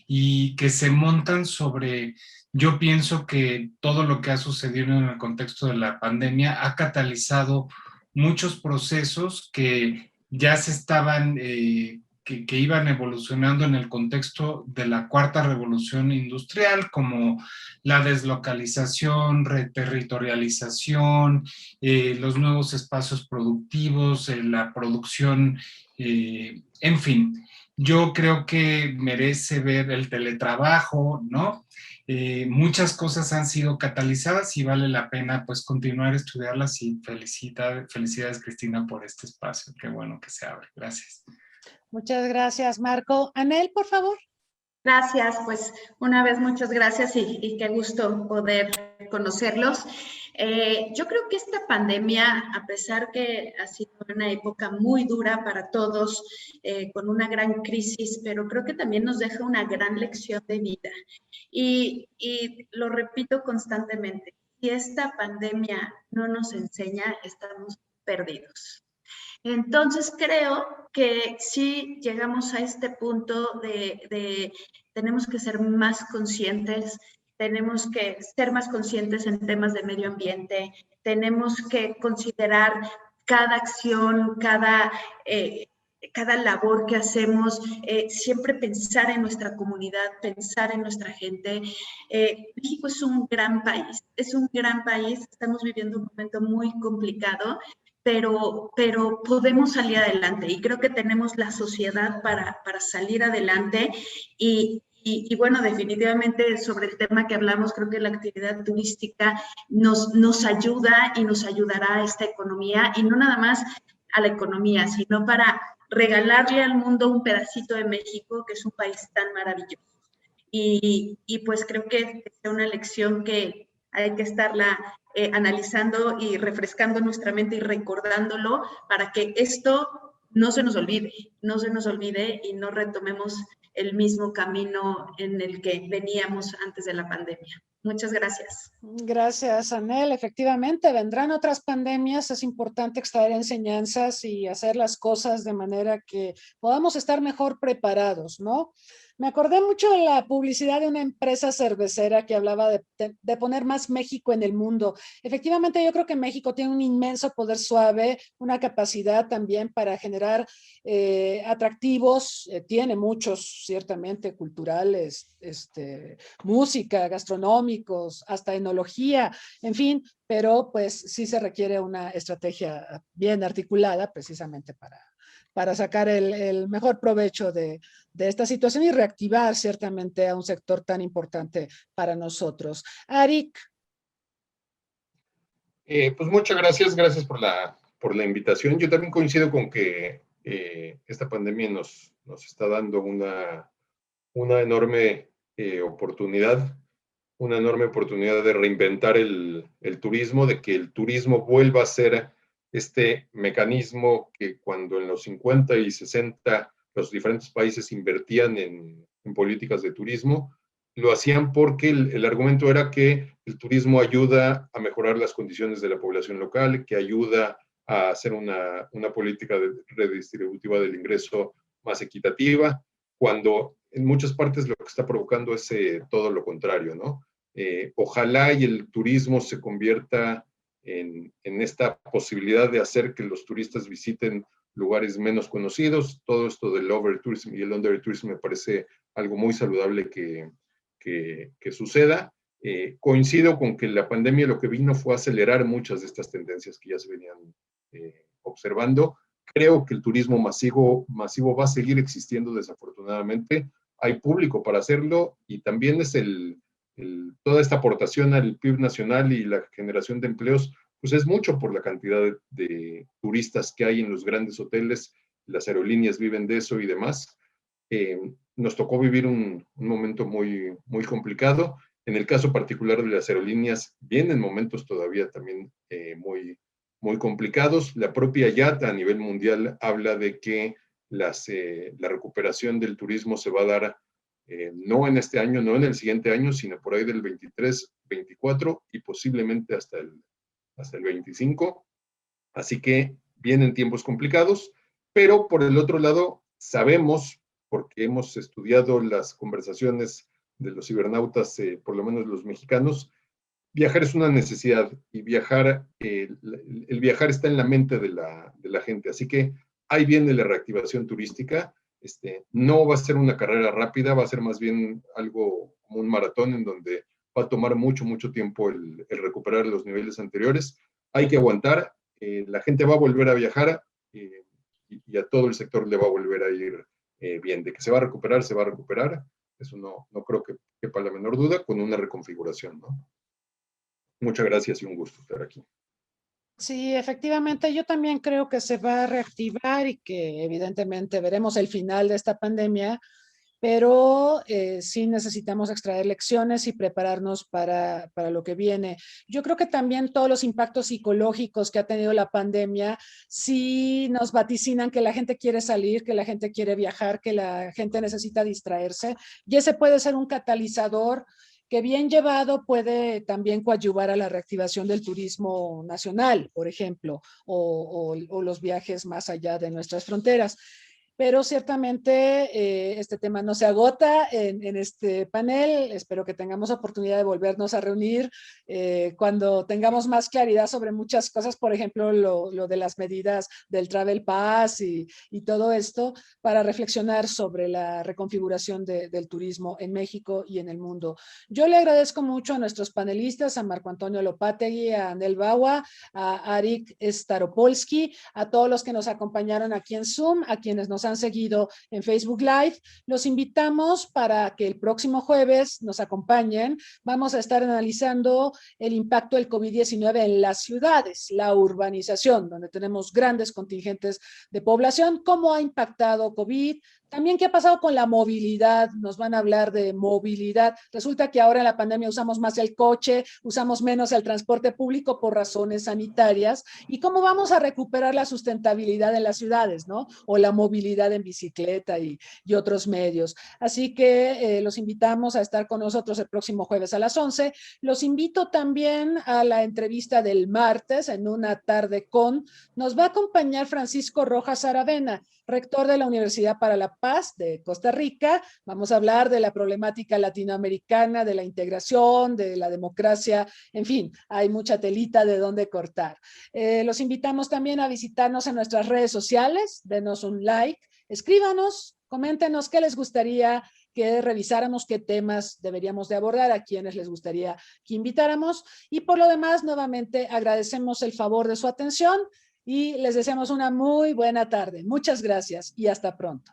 y que se montan sobre, yo pienso que todo lo que ha sucedido en el contexto de la pandemia ha catalizado muchos procesos que ya se estaban, que iban evolucionando en el contexto de la cuarta revolución industrial, como la deslocalización, reterritorialización, los nuevos espacios productivos, la producción, en fin. Yo creo que merece ver el teletrabajo, ¿no? Muchas cosas han sido catalizadas y vale la pena pues continuar a estudiarlas y felicidades Cristina por este espacio, qué bueno que se abre, gracias. Muchas gracias, Marco. Anel, por favor. Gracias, pues una vez muchas gracias y qué gusto poder conocerlos. Yo creo que esta pandemia, a pesar que ha sido una época muy dura para todos, con una gran crisis, pero creo que también nos deja una gran lección de vida. Y lo repito constantemente, si esta pandemia no nos enseña, estamos perdidos. Entonces creo que sí llegamos a este punto de tenemos que ser más conscientes, tenemos que ser más conscientes en temas de medio ambiente, tenemos que considerar cada acción, cada labor que hacemos, siempre pensar en nuestra comunidad, pensar en nuestra gente. México es un gran país, estamos viviendo un momento muy complicado, pero podemos salir adelante y creo que tenemos la sociedad para salir adelante y bueno, definitivamente sobre el tema que hablamos, creo que la actividad turística nos ayuda y nos ayudará a esta economía y no nada más a la economía, sino para regalarle al mundo un pedacito de México, que es un país tan maravilloso. Y pues creo que es una lección que hay que estarla analizando y refrescando nuestra mente y recordándolo para que esto no se nos olvide y no retomemos el mismo camino en el que veníamos antes de la pandemia. Muchas gracias. Gracias, Anel. Efectivamente, vendrán otras pandemias. Es importante extraer enseñanzas y hacer las cosas de manera que podamos estar mejor preparados, ¿no? Me acordé mucho de la publicidad de una empresa cervecera que hablaba de poner más México en el mundo. Efectivamente, yo creo que México tiene un inmenso poder suave, una capacidad también para generar atractivos, tiene muchos, ciertamente, culturales, música, gastronómicos, hasta enología, en fin, pero pues sí se requiere una estrategia bien articulada precisamente para sacar el mejor provecho de esta situación y reactivar ciertamente a un sector tan importante para nosotros. Arik. Pues muchas gracias, gracias por la invitación. Yo también coincido con que esta pandemia nos está dando una enorme oportunidad, de reinventar el turismo, de que el turismo vuelva a ser este mecanismo que cuando en los 50 y 60 los diferentes países invertían en políticas de turismo, lo hacían porque el argumento era que el turismo ayuda a mejorar las condiciones de la población local, que ayuda a hacer una política redistributiva del ingreso más equitativa, cuando en muchas partes lo que está provocando es todo lo contrario, ¿no? Ojalá y el turismo se convierta en esta posibilidad de hacer que los turistas visiten lugares menos conocidos. Todo esto del overtourism y el undertourism me parece algo muy saludable que suceda. Coincido con que la pandemia lo que vino fue acelerar muchas de estas tendencias que ya se venían observando. Creo que el turismo masivo va a seguir existiendo desafortunadamente, hay público para hacerlo y también es toda esta aportación al PIB nacional y la generación de empleos, pues es mucho por la cantidad de turistas que hay en los grandes hoteles, las aerolíneas viven de eso y demás. Nos tocó vivir un momento muy, muy complicado. En el caso particular de las aerolíneas, vienen momentos todavía también muy, muy complicados. La propia IATA a nivel mundial habla de que la recuperación del turismo se va a dar no en este año, no en el siguiente año, sino por ahí del 23, 24 y posiblemente hasta el 25. Así que vienen tiempos complicados, pero por el otro lado sabemos, porque hemos estudiado las conversaciones de los cibernautas, por lo menos los mexicanos, viajar es una necesidad y viajar, el viajar está en la mente de la gente. Así que ahí viene la reactivación turística. No va a ser una carrera rápida, va a ser más bien algo como un maratón en donde va a tomar mucho, mucho tiempo el recuperar los niveles anteriores. Hay que aguantar, la gente va a volver a viajar y a todo el sector le va a volver a ir bien. De que se va a recuperar, se va a recuperar. Eso no creo que quepa la menor duda, con una reconfiguración, ¿no? Muchas gracias y un gusto estar aquí. Sí, efectivamente, yo también creo que se va a reactivar y que evidentemente veremos el final de esta pandemia, pero sí necesitamos extraer lecciones y prepararnos para lo que viene. Yo creo que también todos los impactos psicológicos que ha tenido la pandemia sí nos vaticinan que la gente quiere salir, que la gente quiere viajar, que la gente necesita distraerse, y ese puede ser un catalizador que bien llevado puede también coadyuvar a la reactivación del turismo nacional, por ejemplo, o los viajes más allá de nuestras fronteras. Pero ciertamente este tema no se agota en este panel. Espero que tengamos oportunidad de volvernos a reunir cuando tengamos más claridad sobre muchas cosas, por ejemplo, lo de las medidas del Travel Pass y todo esto, para reflexionar sobre la reconfiguración del turismo en México y en el mundo. Yo le agradezco mucho a nuestros panelistas, a Marco Antonio Lopategui, a Anel Bawa, a Arik Staropolsky, a todos los que nos acompañaron aquí en Zoom, a quienes nos han seguido en Facebook Live. Los invitamos para que el próximo jueves nos acompañen. Vamos a estar analizando el impacto del COVID-19 en las ciudades, la urbanización, donde tenemos grandes contingentes de población, cómo ha impactado COVID. También qué ha pasado con la movilidad, nos van a hablar de movilidad. Resulta que ahora en la pandemia usamos más el coche, usamos menos el transporte público por razones sanitarias, y cómo vamos a recuperar la sustentabilidad en las ciudades, ¿no? O la movilidad en bicicleta y otros medios. Así que los invitamos a estar con nosotros el próximo jueves a las 11. Los invito también a la entrevista del martes en Una Tarde Con. Nos va a acompañar Francisco Rojas Aravena, rector de la Universidad para la Paz de Costa Rica. Vamos a hablar de la problemática latinoamericana, de la integración, de la democracia, en fin, hay mucha telita de dónde cortar. Los invitamos también a visitarnos en nuestras redes sociales, denos un like, escríbanos, coméntenos qué les gustaría que revisáramos, qué temas deberíamos de abordar, a quienes les gustaría que invitáramos, y por lo demás, nuevamente agradecemos el favor de su atención y les deseamos una muy buena tarde. Muchas gracias y hasta pronto.